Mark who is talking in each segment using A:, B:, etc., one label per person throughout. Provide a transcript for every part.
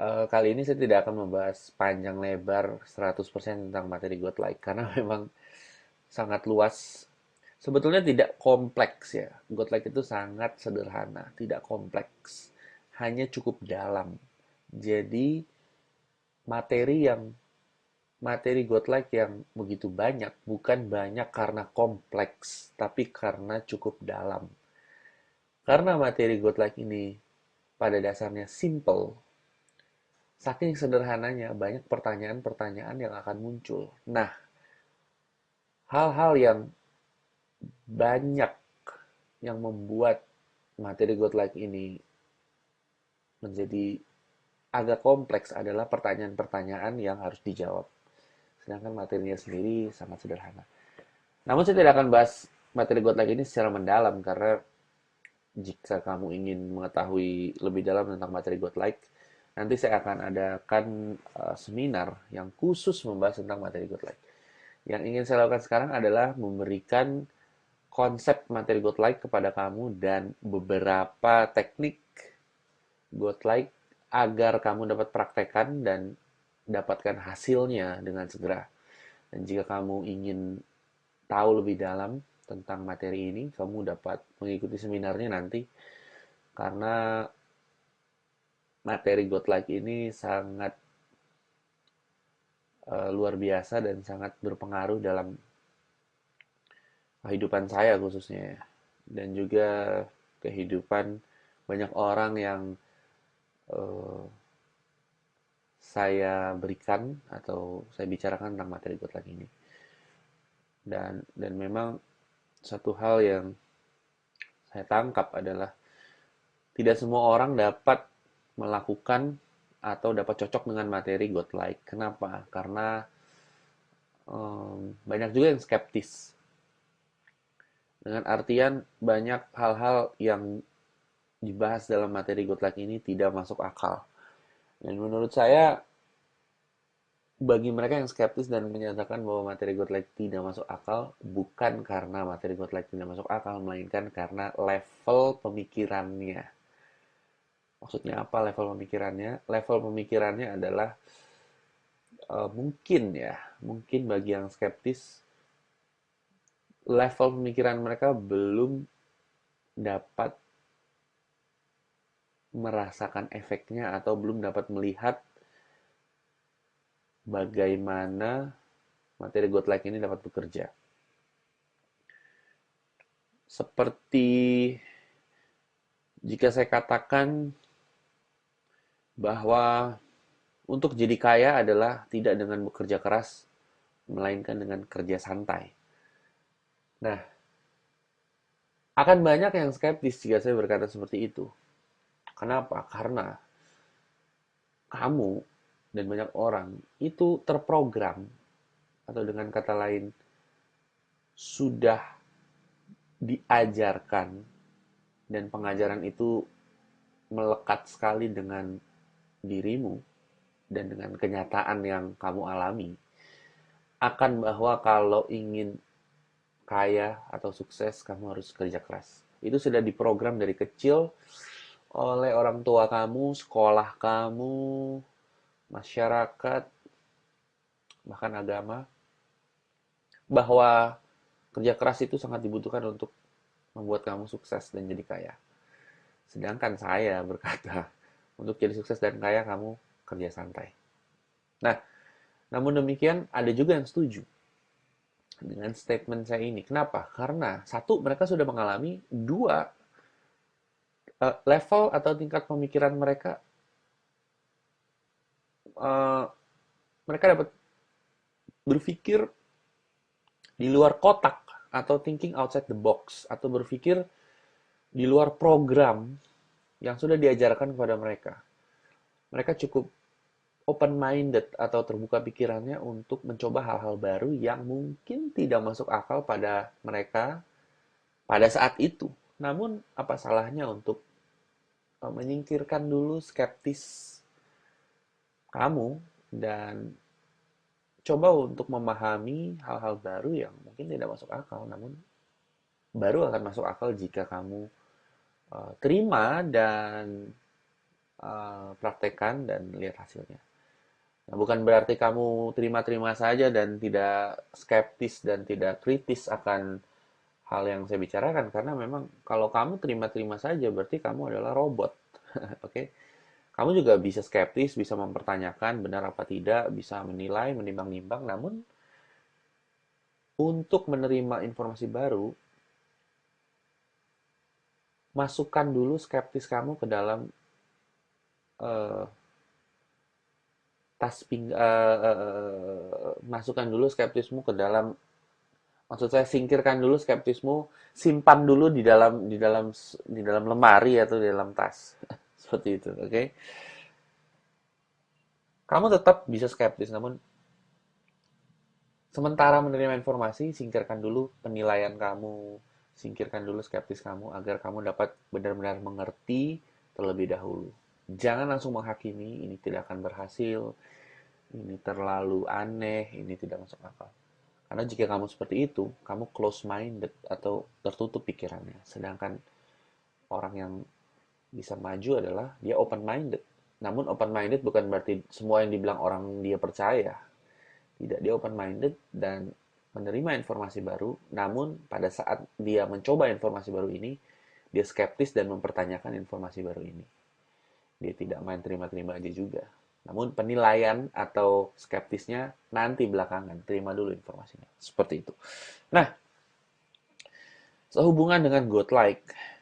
A: Kali ini saya tidak akan membahas panjang lebar 100% tentang materi Godlike karena memang sangat luas. Sebetulnya tidak kompleks ya. Godlike itu sangat sederhana, tidak kompleks. Hanya cukup dalam. Jadi materi yang materi Godlike yang begitu banyak bukan banyak karena kompleks, tapi karena cukup dalam. Karena materi Godlike ini pada dasarnya simple, saking sederhananya, banyak pertanyaan-pertanyaan yang akan muncul. Nah, hal-hal yang banyak yang membuat materi Godlike ini menjadi agak kompleks adalah pertanyaan-pertanyaan yang harus dijawab. Sedangkan materinya sendiri sangat sederhana. Namun saya tidak akan bahas materi Godlike ini secara mendalam karena jika kamu ingin mengetahui lebih dalam tentang materi Godlike, nanti saya akan adakan seminar yang khusus membahas tentang materi Godlike. Yang ingin saya lakukan sekarang adalah memberikan konsep materi Godlike kepada kamu dan beberapa teknik Godlike agar kamu dapat praktekkan dan dapatkan hasilnya dengan segera. Dan jika kamu ingin tahu lebih dalam tentang materi ini, kamu dapat mengikuti seminarnya nanti karena materi Godlike ini sangat luar biasa dan sangat berpengaruh dalam kehidupan saya khususnya dan juga kehidupan banyak orang yang eh, saya berikan atau saya bicarakan tentang materi Godlike ini dan memang satu hal yang saya tangkap adalah tidak semua orang dapat melakukan atau dapat cocok dengan materi Godlike. Kenapa? Karena banyak juga yang skeptis. Dengan artian banyak hal-hal yang dibahas dalam materi Godlike ini tidak masuk akal. Dan menurut saya, bagi mereka yang skeptis dan menyatakan bahwa materi Godlike tidak masuk akal, bukan karena materi Godlike tidak masuk akal, melainkan karena level pemikirannya. Maksudnya apa level pemikirannya? Level pemikirannya adalah mungkin ya, mungkin bagi yang skeptis, level pemikiran mereka belum dapat merasakan efeknya atau belum dapat melihat bagaimana materi Godlike ini dapat bekerja. Seperti jika saya katakan bahwa untuk jadi kaya adalah tidak dengan bekerja keras, melainkan dengan kerja santai. Nah, akan banyak yang skeptis jika saya berkata seperti itu. Kenapa? Karena kamu dan banyak orang itu terprogram, atau dengan kata lain, sudah diajarkan dan pengajaran itu melekat sekali dengan dirimu dan dengan kenyataan yang kamu alami akan bahwa kalau ingin kaya atau sukses kamu harus kerja keras. Itu sudah diprogram dari kecil oleh orang tua kamu, sekolah kamu, masyarakat, bahkan agama, bahwa kerja keras itu sangat dibutuhkan untuk membuat kamu sukses dan jadi kaya. Sedangkan saya berkata, untuk jadi sukses dan kaya kamu kerja santai. Nah, namun demikian ada juga yang setuju dengan statement saya ini. Kenapa? Karena satu, mereka sudah mengalami. Dua, level atau tingkat pemikiran mereka, eh, mereka dapat berpikir di luar kotak atau thinking outside the box atau berpikir di luar program yang sudah diajarkan kepada mereka. Mereka cukup open-minded atau terbuka pikirannya untuk mencoba hal-hal baru yang mungkin tidak masuk akal pada mereka pada saat itu. Namun, apa salahnya untuk menyingkirkan dulu skeptis kamu dan coba untuk memahami hal-hal baru yang mungkin tidak masuk akal, namun baru akan masuk akal jika kamu terima dan praktekkan dan lihat hasilnya. Nah, bukan berarti kamu terima-terima saja dan tidak skeptis dan tidak kritis akan hal yang saya bicarakan, karena memang kalau kamu terima-terima saja berarti kamu adalah robot. Oke? Kamu juga bisa skeptis, bisa mempertanyakan benar apa tidak, bisa menilai, menimbang-nimbang, namun untuk menerima informasi baru, masukkan dulu skeptis kamu ke dalam eh, masukkan dulu skeptismu ke dalam, maksud saya singkirkan dulu skeptismu, simpan dulu di dalam lemari atau di dalam tas. Seperti itu, oke? Okay? Kamu tetap bisa skeptis, namun sementara menerima informasi, singkirkan dulu penilaian kamu, singkirkan dulu skeptis kamu agar kamu dapat benar-benar mengerti terlebih dahulu. Jangan langsung menghakimi, ini tidak akan berhasil, ini terlalu aneh, ini tidak masuk akal. Karena jika kamu seperti itu, kamu close-minded atau tertutup pikirannya. Sedangkan orang yang bisa maju adalah dia open-minded. Namun open-minded bukan berarti semua yang dibilang orang dia percaya. Tidak, dia open-minded dan menerima informasi baru. Namun pada saat dia mencoba informasi baru ini, dia skeptis dan mempertanyakan informasi baru ini. Dia tidak main terima-terima aja juga. Namun penilaian atau skeptisnya nanti belakangan. Terima dulu informasinya. Seperti itu. Nah, sehubungan dengan godlike,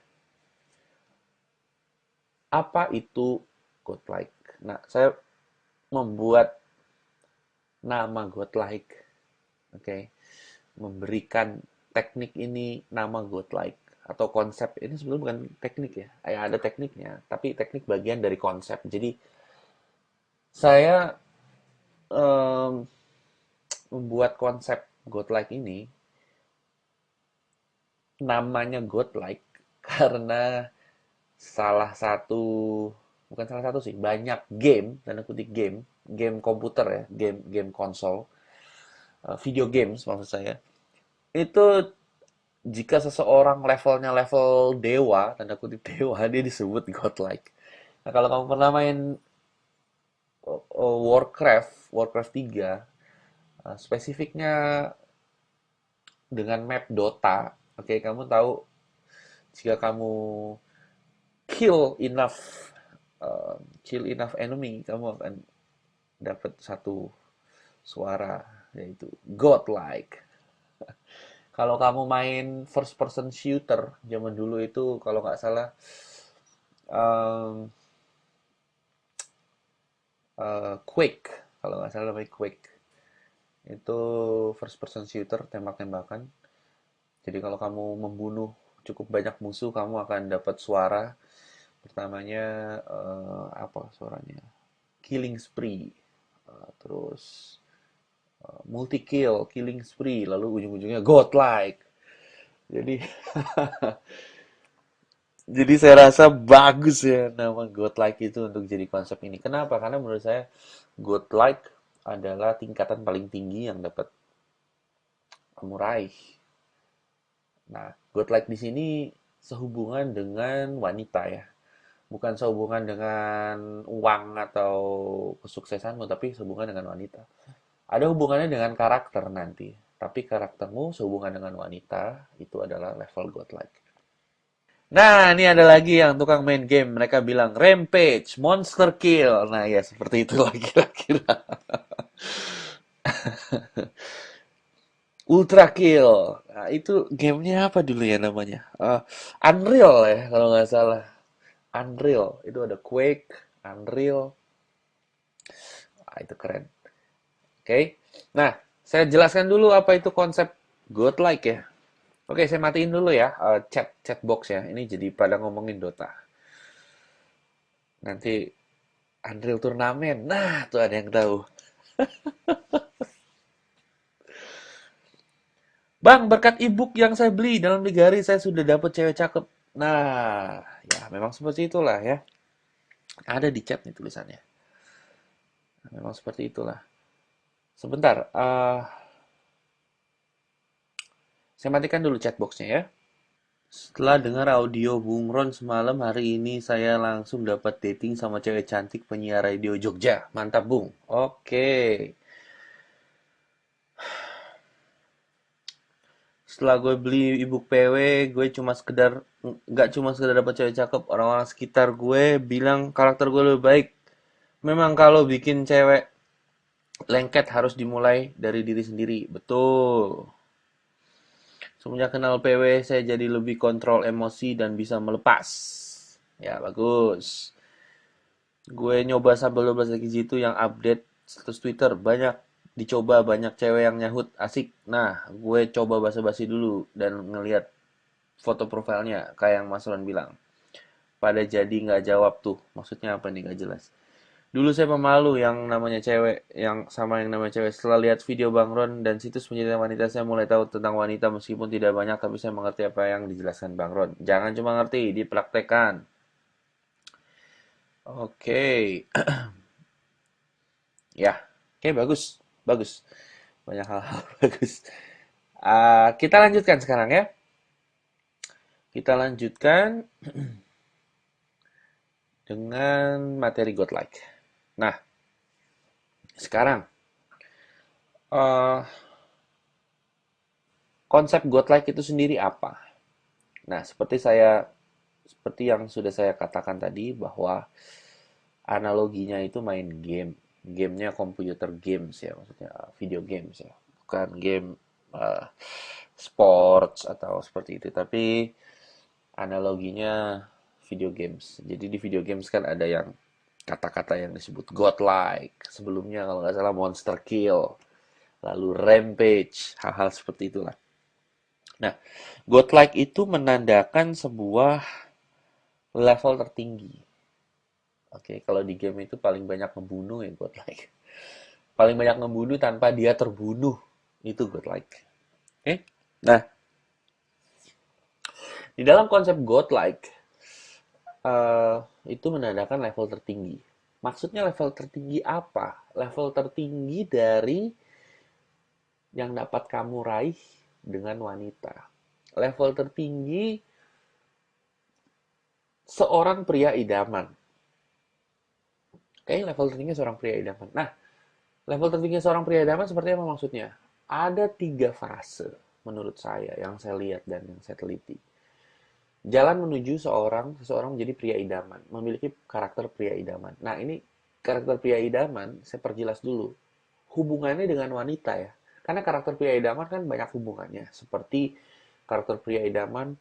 A: apa itu godlike? Nah, saya membuat nama godlike, oke, okay? Memberikan teknik ini nama godlike atau konsep ini sebenarnya bukan teknik ya, ada tekniknya, tapi teknik bagian dari konsep. Jadi saya um, membuat konsep godlike ini namanya godlike karena salah satu, bukan salah satu sih, banyak game, tanda kutip game komputer ya, game konsol, video games maksud saya, itu jika seseorang levelnya level dewa, tanda kutip dewa, dia disebut godlike. Nah, kalau kamu pernah main Warcraft 3, spesifiknya dengan map Dota, oke, kamu tahu jika kamu kill enough kill enough enemy, kamu akan dapat satu suara, yaitu godlike. Kalau kamu main first person shooter zaman dulu itu, kalau nggak salah um, Quake, kalau nggak salah namanya Quake, itu first person shooter, tembak-tembakan. Jadi kalau kamu membunuh cukup banyak musuh, kamu akan dapat suara. Pertamanya apa suaranya? Killing spree. Terus multi kill, killing spree, lalu ujung-ujungnya godlike. Jadi jadi saya rasa bagus ya nama godlike itu untuk jadi konsep ini. Kenapa? Karena menurut saya godlike adalah tingkatan paling tinggi yang dapat kamu raih. Nah, godlike di sini sehubungan dengan wanita ya. Bukan sehubungan dengan uang atau kesuksesanmu, tapi sehubungan dengan wanita. Ada hubungannya dengan karakter nanti. Tapi karaktermu sehubungan dengan wanita, itu adalah level godlike. Nah, ini ada lagi yang tukang main game. Mereka bilang Rampage, Monster Kill. Nah, ya seperti itulah kira-kira. Ultra Kill. Nah, itu gamenya apa dulu ya namanya? Unreal ya, kalau nggak salah. Unreal. Itu ada Quake, Unreal. Ah, itu keren. Oke. Okay. Nah, saya jelaskan dulu apa itu konsep godlike ya. Oke, saya matiin dulu ya chat box ya. Ini jadi pada ngomongin Dota. Nanti Unreal Turnamen. Nah, tuh ada yang tahu. Bang, berkat ebook yang saya beli dalam 3 hari saya sudah dapat cewek cakep. Nah, ya memang seperti itulah ya. Ada di chat nih tulisannya. Memang seperti itulah. Sebentar, saya matikan dulu chatboxnya ya. Setelah dengar audio Bung Ron semalam, hari ini saya langsung dapat dating sama cewek cantik penyiar radio Jogja. Mantap, Bung. Oke. Setelah gue beli ebook PW, gue cuma sekedar nggak cuma sekedar dapat cewek cakep, orang-orang sekitar gue bilang karakter gue lebih baik. Memang kalau bikin cewek lengket harus dimulai dari diri sendiri. Betul. Semenjak kenal PW, saya jadi lebih kontrol emosi dan bisa melepas. Ya, bagus. Gue nyoba sampai 12 lagi itu yang update status Twitter. Banyak dicoba, banyak cewek yang nyahut. Asik. Nah, gue coba basa-basi dulu dan ngeliat foto profilnya. Kayak yang Mas Ron bilang. Pada jadi nggak jawab tuh. Maksudnya apa nih, nggak jelas. Dulu saya pemalu yang namanya cewek, yang sama yang namanya cewek. Setelah lihat video Bang Ron dan situs penjadian wanita, saya mulai tahu tentang wanita meskipun tidak banyak, tapi saya mengerti apa yang dijelaskan Bang Ron. Jangan cuma ngerti, dipraktekkan. Oke, ya, oke bagus, bagus. Banyak hal-hal bagus. Kita lanjutkan sekarang ya. Kita lanjutkan dengan materi Godlike. Nah, sekarang uh, konsep Godlike itu sendiri apa? Nah, seperti yang sudah saya katakan tadi bahwa analoginya itu main game. Gamenya computer games ya, maksudnya video games ya. Bukan game uh, sports atau seperti itu, tapi analoginya video games. Jadi di video games kan ada yang kata-kata yang disebut godlike. Sebelumnya kalau nggak salah monster kill, lalu rampage, hal-hal seperti itulah. Nah, godlike itu menandakan sebuah level tertinggi. Oke, kalau di game itu paling banyak ngebunuh ya godlike. Paling banyak ngebunuh tanpa dia terbunuh. Itu godlike. Oke? Nah, di dalam konsep godlike, eh, itu menandakan level tertinggi. Maksudnya level tertinggi apa? Level tertinggi dari yang dapat kamu raih dengan wanita. Level tertinggi seorang pria idaman. Oke, level tertinggi seorang pria idaman. Nah, level tertinggi seorang pria idaman seperti apa maksudnya? Ada 3 fase menurut saya yang saya lihat dan yang saya teliti. Jalan menuju seseorang menjadi pria idaman, memiliki karakter pria idaman. Nah, ini karakter pria idaman saya perjelas dulu. Hubungannya dengan wanita ya. Karena karakter pria idaman kan banyak hubungannya, seperti karakter pria idaman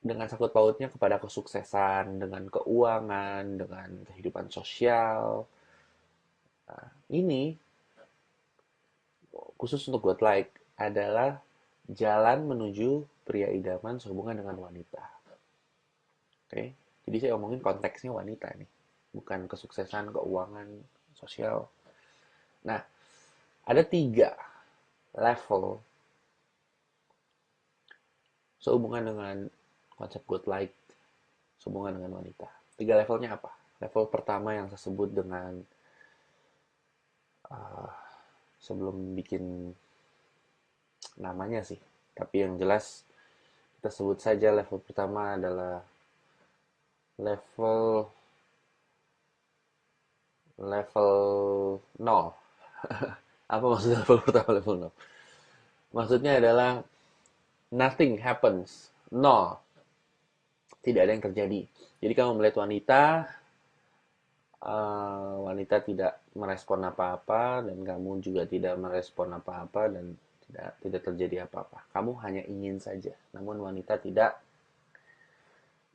A: dengan sangkut pautnya kepada kesuksesan, dengan keuangan, dengan kehidupan sosial. Nah, ini khusus untuk Godlike adalah jalan menuju pria idaman sehubungan dengan wanita. Oke, jadi saya omongin konteksnya wanita nih, bukan kesuksesan, keuangan, sosial. Nah, ada 3 level sehubungan dengan konsep Godlike, sehubungan dengan wanita. 3 levelnya apa? Level pertama yang saya sebut dengan uh, sebelum bikin namanya sih, tapi yang jelas kita sebut saja level pertama adalah level level nol. Apa maksudnya level pertama level nol? Maksudnya adalah nothing happens, nol, tidak ada yang terjadi. Jadi kamu melihat wanita, wanita tidak merespon apa-apa dan kamu juga tidak merespon apa-apa dan tidak terjadi apa-apa. Kamu hanya ingin saja, namun wanita tidak,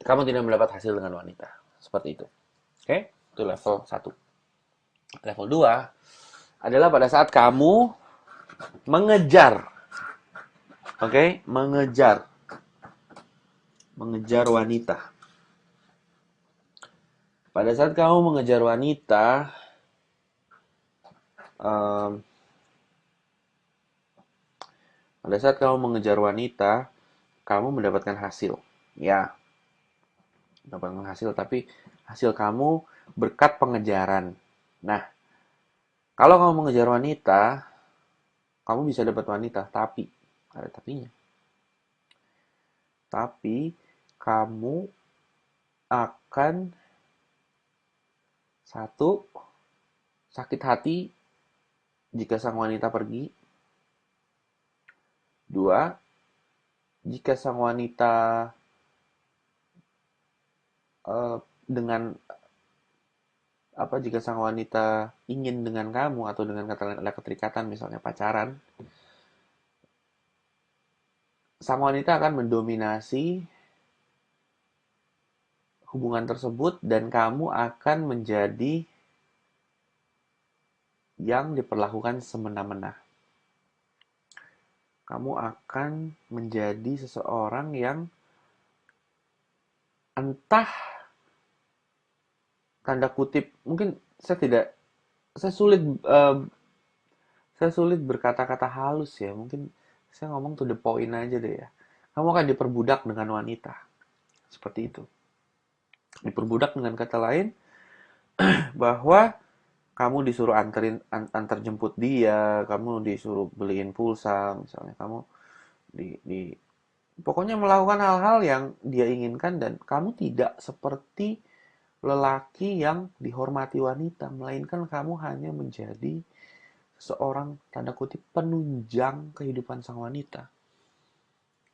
A: kamu tidak mendapat hasil dengan wanita. Seperti itu. Oke, itu level 1. Level 2 adalah pada saat kamu mengejar, oke, mengejar wanita. Pada saat kamu mengejar wanita, em, pada saat kamu mengejar wanita, kamu mendapatkan hasil. Ya, mendapatkan hasil, tapi hasil kamu berkat pengejaran. Nah, kalau kamu mengejar wanita, kamu bisa dapat wanita, tapi ada tapinya. Tapi kamu akan satu, sakit hati jika sang wanita pergi. Dua, jika sang wanita dengan jika sang wanita ingin dengan kamu atau dengan kata lain ada keterikatan misalnya pacaran, sang wanita akan mendominasi hubungan tersebut dan kamu akan menjadi yang diperlakukan semena-mena. Kamu akan menjadi seseorang yang entah tanda kutip mungkin saya tidak saya sulit saya sulit berkata-kata halus ya, mungkin saya ngomong to the point aja deh ya. Kamu akan diperbudak dengan wanita seperti itu. Diperbudak dengan kata lain bahwa kamu disuruh antar jemput dia, kamu disuruh beliin pulsa misalnya, kamu di pokoknya melakukan hal-hal yang dia inginkan dan kamu tidak seperti lelaki yang dihormati wanita, melainkan kamu hanya menjadi seorang tanda kutip penunjang kehidupan sang wanita.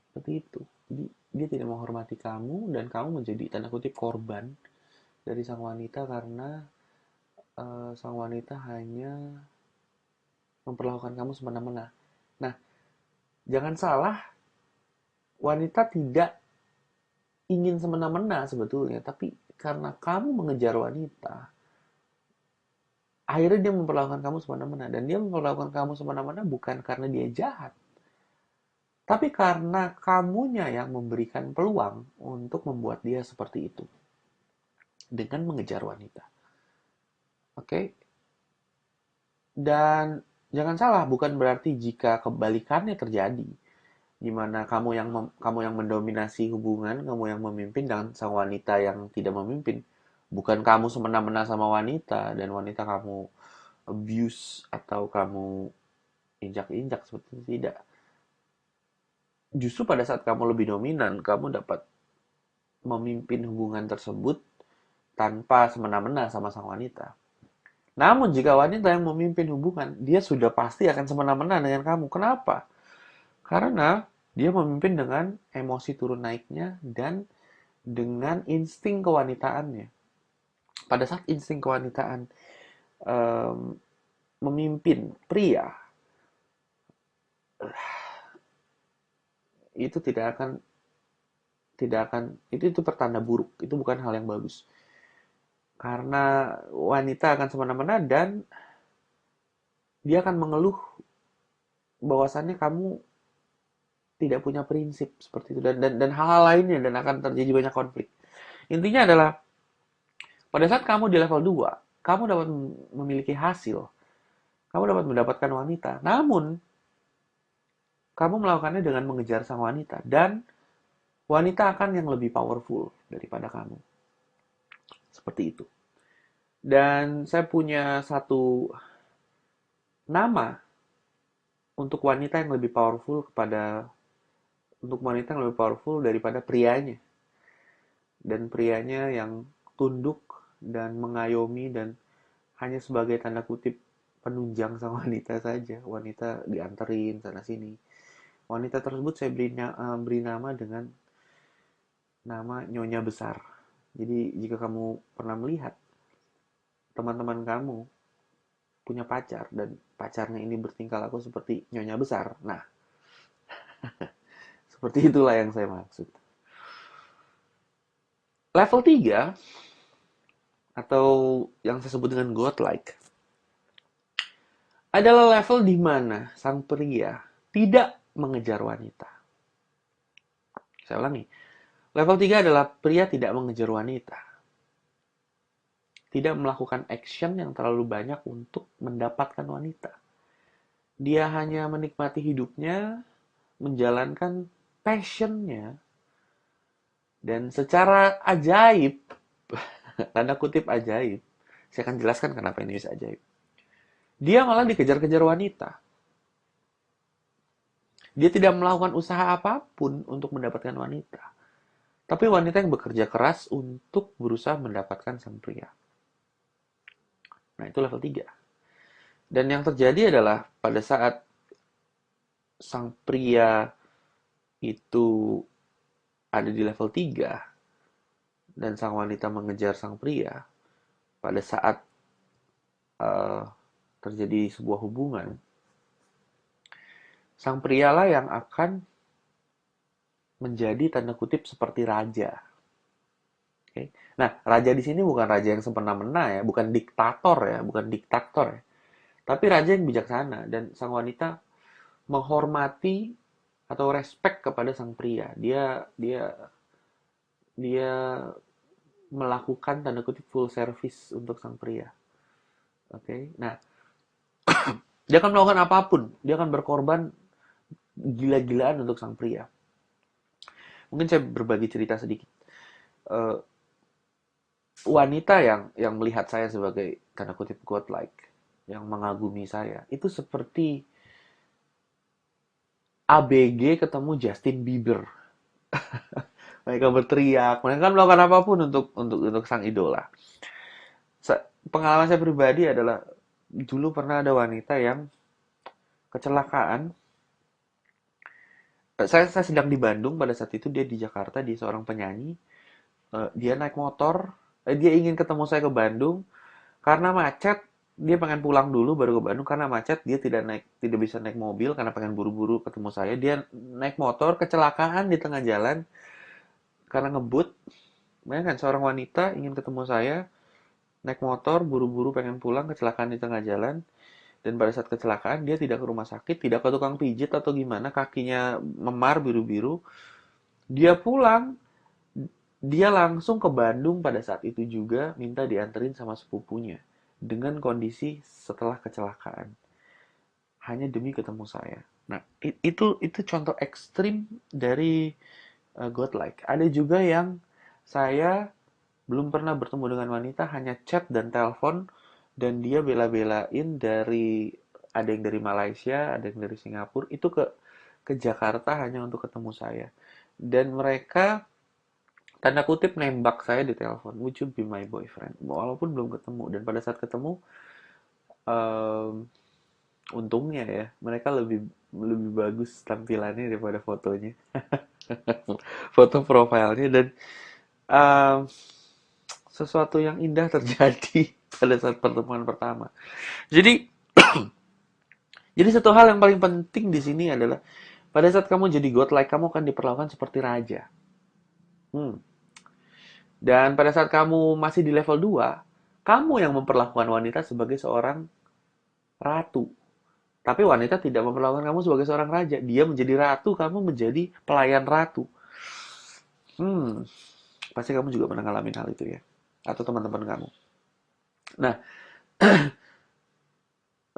A: Seperti itu. Jadi dia tidak menghormati kamu dan kamu menjadi tanda kutip korban dari sang wanita karena sang wanita hanya memperlakukan kamu semena-mena. Nah, jangan salah, wanita tidak ingin semena-mena sebetulnya, tapi karena kamu mengejar wanita, akhirnya dia memperlakukan kamu semena-mena. Dan dia memperlakukan kamu semena-mena bukan karena dia jahat, tapi karena kamunya yang memberikan peluang untuk membuat dia seperti itu dengan mengejar wanita. Oke? Dan jangan salah, bukan berarti jika kebalikannya terjadi, di mana kamu yang mendominasi hubungan, kamu yang memimpin dan sang wanita yang tidak memimpin. Bukan kamu semena-mena sama wanita dan wanita kamu abuse atau kamu injak-injak, seperti itu tidak. Justru pada saat kamu lebih dominan, kamu dapat memimpin hubungan tersebut tanpa semena-mena sama sang wanita. Namun jika wanita yang memimpin hubungan, dia sudah pasti akan semena-mena dengan kamu. Kenapa? Karena dia memimpin dengan emosi turun naiknya dan dengan insting kewanitaannya. Pada saat insting kewanitaan memimpin pria, itu tidak akan itu pertanda buruk. Itu bukan hal yang bagus. Karena wanita akan semena-mena dan dia akan mengeluh bahwasannya kamu tidak punya prinsip seperti itu dan hal-hal lainnya dan akan terjadi banyak konflik. Intinya adalah pada saat kamu di level 2, kamu dapat memiliki hasil. Kamu dapat mendapatkan wanita. Namun kamu melakukannya dengan mengejar sang wanita dan wanita akan yang lebih powerful daripada kamu. Seperti itu. Dan saya punya satu nama untuk wanita yang lebih powerful daripada prianya. Dan prianya yang tunduk dan mengayomi dan hanya sebagai tanda kutip penunjang sang wanita saja. Wanita dianterin sana sini. Wanita tersebut saya beri nama dengan nama Nyonya Besar. Jadi jika kamu pernah melihat teman-teman kamu punya pacar dan pacarnya ini bertingkah laku seperti Nyonya Besar. Nah, seperti itulah yang saya maksud. Level 3 atau yang saya sebut dengan godlike adalah level di mana sang pria tidak mengejar wanita. Saya ulangi. Level 3 adalah pria tidak mengejar wanita. Tidak melakukan action yang terlalu banyak untuk mendapatkan wanita. Dia hanya menikmati hidupnya, menjalankan passionnya, dan secara ajaib, tanda kutip ajaib, saya akan jelaskan kenapa ini bisa ajaib. Dia malah dikejar-kejar wanita. Dia tidak melakukan usaha apapun untuk mendapatkan wanita. Tapi wanita yang bekerja keras untuk berusaha mendapatkan sang pria. Nah, itu level 3. Dan yang terjadi adalah pada saat sang pria itu ada di level 3 dan sang wanita mengejar sang pria, pada saat uh, terjadi sebuah hubungan, sang prialah yang akan menjadi tanda kutip seperti raja. Okay? Nah, raja di sini bukan raja yang semena-mena ya, bukan diktator ya, bukan diktator ya, tapi raja yang bijaksana dan sang wanita menghormati atau respect kepada sang pria. Dia dia dia melakukan tanda kutip full service untuk sang pria. Oke. Okay? Nah, dia akan melakukan apapun. Dia akan berkorban gila-gilaan untuk sang pria. Mungkin saya berbagi cerita sedikit. Uh, Wanita yang melihat saya sebagai tanda kutip godlike, yang mengagumi saya, itu seperti ABG ketemu Justin Bieber. Mereka berteriak, mereka kan melakukan apapun untuk sang idola. Pengalaman saya pribadi adalah dulu pernah ada wanita yang kecelakaan. Saya sedang di Bandung pada saat itu, dia di Jakarta, dia seorang penyanyi. Dia naik motor, dia ingin ketemu saya ke Bandung karena macet. Dia pengen pulang dulu baru ke Bandung karena macet. Dia tidak bisa naik mobil karena pengen buru-buru ketemu saya. Dia naik motor, kecelakaan di tengah jalan karena ngebut. Bayangkan seorang wanita ingin ketemu saya, naik motor, buru-buru pengen pulang, kecelakaan di tengah jalan. Dan pada saat kecelakaan, dia tidak ke rumah sakit, tidak ke tukang pijit atau gimana, kakinya memar biru-biru. Dia pulang, dia langsung ke Bandung pada saat itu juga, minta dianterin sama sepupunya. Dengan kondisi setelah kecelakaan. Hanya demi ketemu saya. Nah, itu contoh ekstrim dari godlike. Ada juga yang saya belum pernah bertemu dengan wanita, hanya chat dan telepon, dan dia bela-belain ada yang dari Malaysia, ada yang dari Singapura, itu ke Jakarta hanya untuk ketemu saya. Dan mereka tanda kutip nembak saya di telepon, would you be my boyfriend? Walaupun belum ketemu. Dan pada saat ketemu, um, untungnya ya, mereka lebih lebih bagus tampilannya daripada fotonya, foto profilnya. Dan um, sesuatu yang indah terjadi pada saat pertemuan pertama. Jadi, jadi satu hal yang paling penting di sini adalah pada saat kamu jadi godlike, kamu akan diperlakukan seperti raja. Hmm. Dan pada saat kamu masih di level 2, kamu yang memperlakukan wanita sebagai seorang ratu. Tapi wanita tidak memperlakukan kamu sebagai seorang raja. Dia menjadi ratu, kamu menjadi pelayan ratu. Hmm, pasti kamu juga pernah ngalamin hal itu ya. Atau teman-teman kamu. Nah,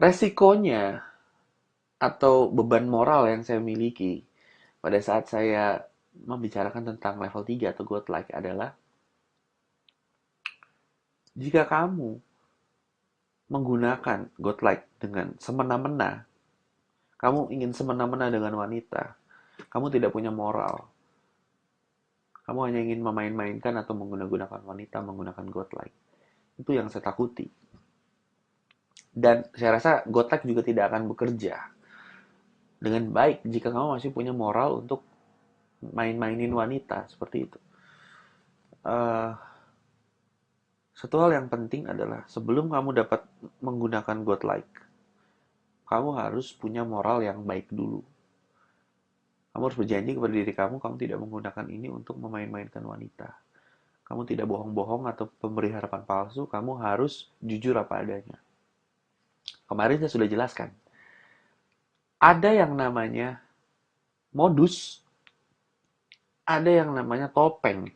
A: resikonya atau beban moral yang saya miliki pada saat saya membicarakan tentang level 3 atau godlike adalah jika kamu menggunakan godlike dengan semena-mena, kamu ingin semena-mena dengan wanita, kamu tidak punya moral, kamu hanya ingin memain-mainkan atau menggunakan wanita menggunakan godlike. Itu yang saya takuti. Dan saya rasa godlike juga tidak akan bekerja dengan baik jika kamu masih punya moral untuk main-mainin wanita seperti itu. Uh, Satu hal yang penting adalah sebelum kamu dapat menggunakan godlike, kamu harus punya moral yang baik dulu. Kamu harus berjanji kepada diri kamu, kamu tidak menggunakan ini untuk memain-mainkan wanita. Kamu tidak bohong-bohong atau memberi harapan palsu, kamu harus jujur apa adanya. Kemarin saya sudah jelaskan. Ada yang namanya modus, ada yang namanya topeng.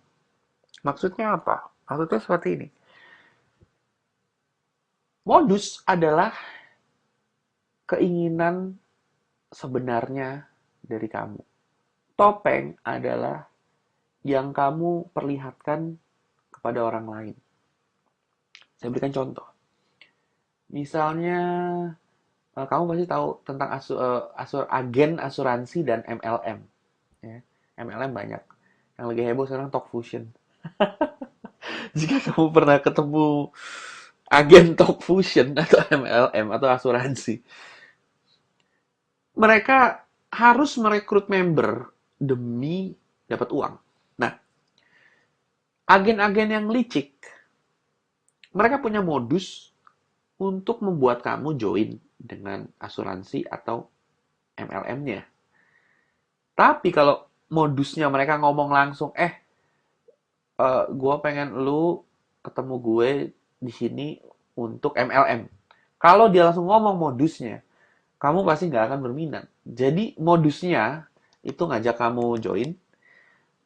A: Maksudnya apa? Maksudnya seperti ini. Modus adalah keinginan sebenarnya dari kamu. Topeng adalah yang kamu perlihatkan kepada orang lain. Saya berikan contoh. Misalnya Kamu pasti tahu tentang agen asuransi dan MLM. Ya. MLM banyak. Yang lagi heboh sekarang Talk Fusion. Jika kamu pernah ketemu agen Talk Fusion atau MLM atau asuransi, mereka harus merekrut member demi dapat uang. Nah, agen-agen yang licik, mereka punya modus untuk membuat kamu join dengan asuransi atau MLM-nya. Tapi kalau modusnya mereka ngomong langsung, gue pengen lu ketemu gue di sini untuk MLM. Kalau dia langsung ngomong modusnya, kamu pasti nggak akan berminat. Jadi modusnya itu ngajak kamu join,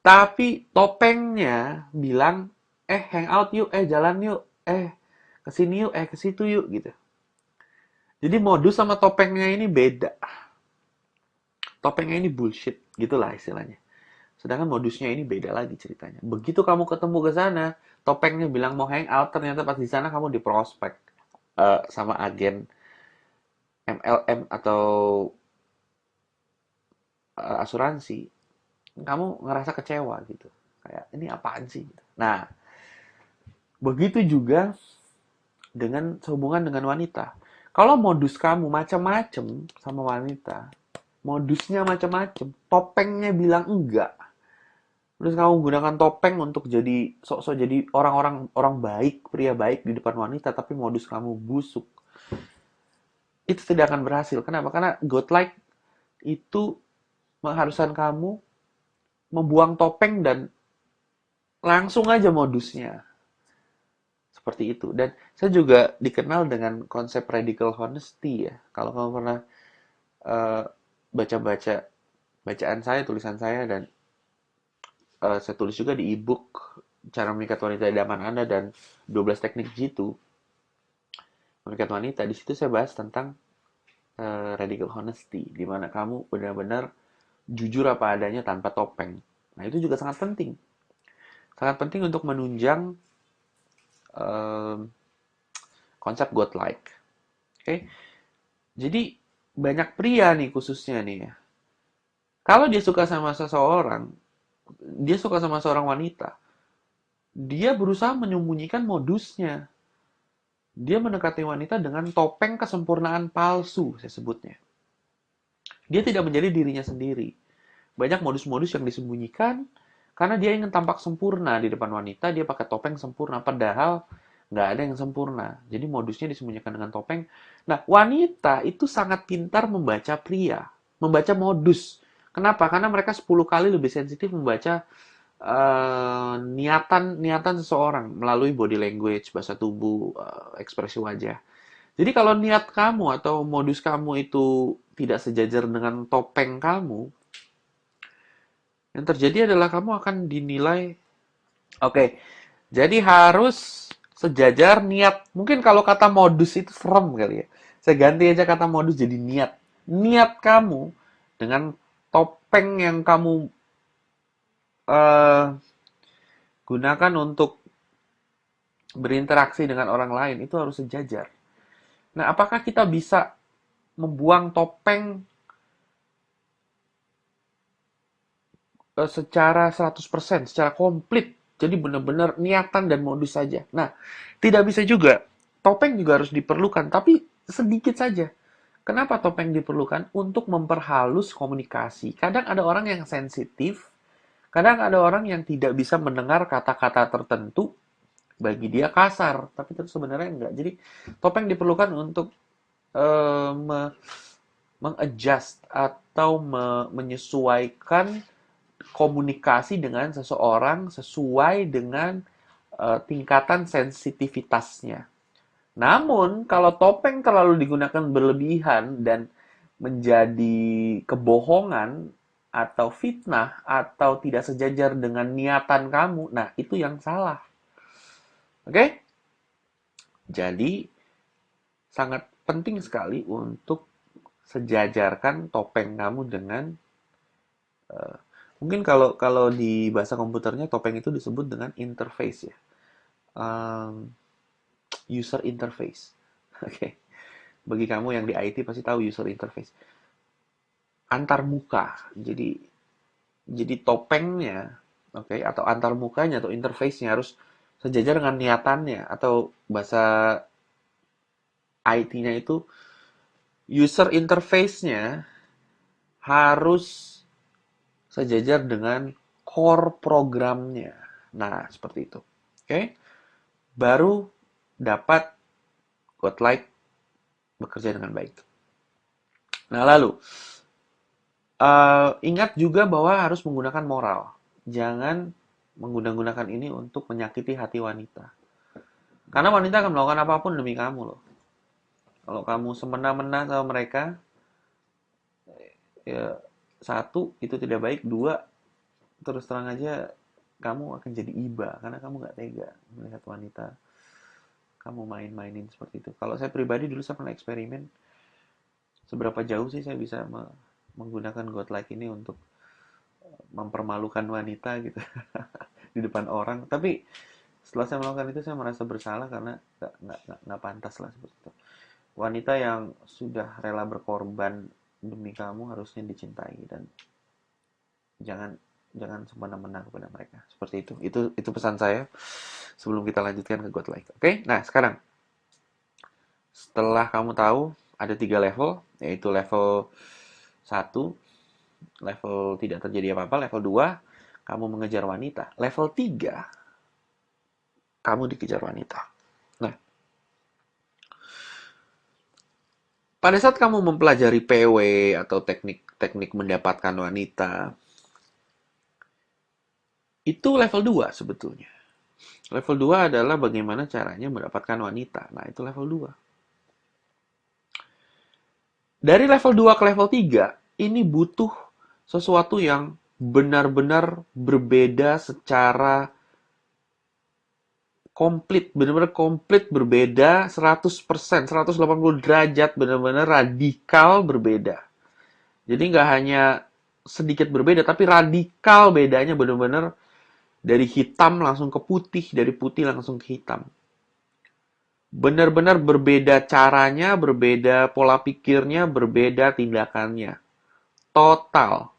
A: tapi topengnya bilang, hangout yuk, jalan yuk, kesini yuk, ke situ yuk gitu. Jadi modus sama topengnya ini beda. Topengnya ini bullshit, gitulah istilahnya. Sedangkan modusnya ini beda lagi ceritanya. Begitu kamu ketemu ke sana, topengnya bilang mau hangout, ternyata pas di sana kamu diprospek sama agen MLM atau asuransi. Kamu ngerasa kecewa gitu. Kayak ini apaan sih? Nah, begitu juga dengan sehubungan dengan wanita. Kalau modus kamu macam-macam sama wanita, modusnya macam-macam, topengnya bilang enggak. Terus kamu gunakan topeng untuk jadi sok-sok jadi orang-orang orang baik, pria baik di depan wanita, tapi modus kamu busuk. Itu tidak akan berhasil. Kenapa? Karena godlike itu mengharuskan kamu membuang topeng dan langsung aja modusnya. Seperti itu. Dan saya juga dikenal dengan konsep radical honesty ya. Kalau kamu pernah eh, baca-baca bacaan saya, tulisan saya, dan saya tulis juga di ebook Cara Memikat Wanita Idaman Anda dan 12 Teknik Jitu Memikat Wanita. Di situ saya bahas tentang radical honesty, di mana kamu benar-benar jujur apa adanya tanpa topeng. Nah, itu juga sangat penting. Sangat penting untuk menunjang eh, konsep godlike. Oke, okay? Jadi banyak pria nih khususnya nih ya. Kalau dia suka sama seseorang, dia suka sama seorang wanita, dia berusaha menyembunyikan modusnya. Dia mendekati wanita dengan topeng kesempurnaan palsu, saya sebutnya. Dia tidak menjadi dirinya sendiri. Banyak modus-modus yang disembunyikan karena dia ingin tampak sempurna di depan wanita, dia pakai topeng sempurna, padahal nggak ada yang sempurna. Jadi modusnya disembunyikan dengan topeng. Nah, wanita itu sangat pintar membaca pria, membaca modus. Kenapa? Karena mereka 10 kali lebih sensitif membaca niatan seseorang melalui body language, bahasa tubuh, ekspresi wajah. Jadi kalau niat kamu atau modus kamu itu tidak sejajar dengan topeng kamu, yang terjadi adalah kamu akan dinilai, oke, jadi harus sejajar niat. Mungkin kalau kata modus itu serem kali ya. Saya ganti aja kata modus jadi niat. Niat kamu dengan topeng yang kamu eh, gunakan untuk berinteraksi dengan orang lain itu harus sejajar. Nah, apakah kita bisa membuang topeng secara 100%, secara komplit? Jadi benar-benar niatan dan modus saja. Nah, tidak bisa juga. Topeng juga harus diperlukan, tapi sedikit saja. Kenapa topeng diperlukan? Untuk memperhalus komunikasi. Kadang ada orang yang sensitif, kadang ada orang yang tidak bisa mendengar kata-kata tertentu, bagi dia kasar, tapi itu sebenarnya enggak. Jadi topeng diperlukan untuk mengadjust atau menyesuaikan komunikasi dengan seseorang sesuai dengan tingkatan sensitivitasnya. Namun, kalau topeng terlalu digunakan berlebihan dan menjadi kebohongan atau fitnah atau tidak sejajar dengan niatan kamu, nah itu yang salah. Oke? Jadi, sangat penting sekali untuk sejajarkan topeng kamu dengan uh, mungkin kalau kalau di bahasa komputernya topeng itu disebut dengan interface ya. Um, User interface. Oke. Okay. Bagi kamu yang di IT pasti tahu user interface. Antar muka. Jadi topengnya, oke, atau antar mukanya atau interface-nya harus sejajar dengan niatannya, atau bahasa IT-nya itu user interface-nya harus sejajar dengan core programnya. Nah, seperti itu. Oke? Baru dapat Godlike bekerja dengan baik. Nah, lalu ingat juga bahwa harus menggunakan moral. Jangan menggunakan ini untuk menyakiti hati wanita. Karena wanita akan melakukan apapun demi kamu loh. Kalau kamu semena-mena sama mereka, ya satu itu tidak baik, dua terus terang aja kamu akan jadi iba karena kamu nggak tega melihat wanita kamu main-mainin seperti itu. Kalau saya pribadi dulu saya pernah eksperimen seberapa jauh sih saya bisa menggunakan godlike ini untuk mempermalukan wanita gitu di depan orang. Tapi setelah saya melakukan itu saya merasa bersalah karena nggak pantas lah seperti itu. Wanita yang sudah rela berkorban demi kamu harusnya dicintai dan jangan jangan semena-mena kepada mereka. Seperti itu. Itu pesan saya sebelum kita lanjutkan ke godlike. Oke? Nah, sekarang setelah kamu tahu ada 3 level, yaitu level 1, level tidak terjadi apa-apa, level 2, kamu mengejar wanita. Level 3, kamu dikejar wanita. Nah, pada saat kamu mempelajari PW atau teknik-teknik mendapatkan wanita, itu level 2 sebetulnya. Level 2 adalah bagaimana caranya mendapatkan wanita. Nah, itu level 2. Dari level 2 ke level 3, ini butuh sesuatu yang benar-benar berbeda secara komplit, benar-benar komplit berbeda 100%, 180 derajat, benar-benar radikal berbeda. Jadi nggak hanya sedikit berbeda, tapi radikal bedanya benar-benar dari hitam langsung ke putih, dari putih langsung ke hitam. Benar-benar berbeda caranya, berbeda pola pikirnya, berbeda tindakannya. Total.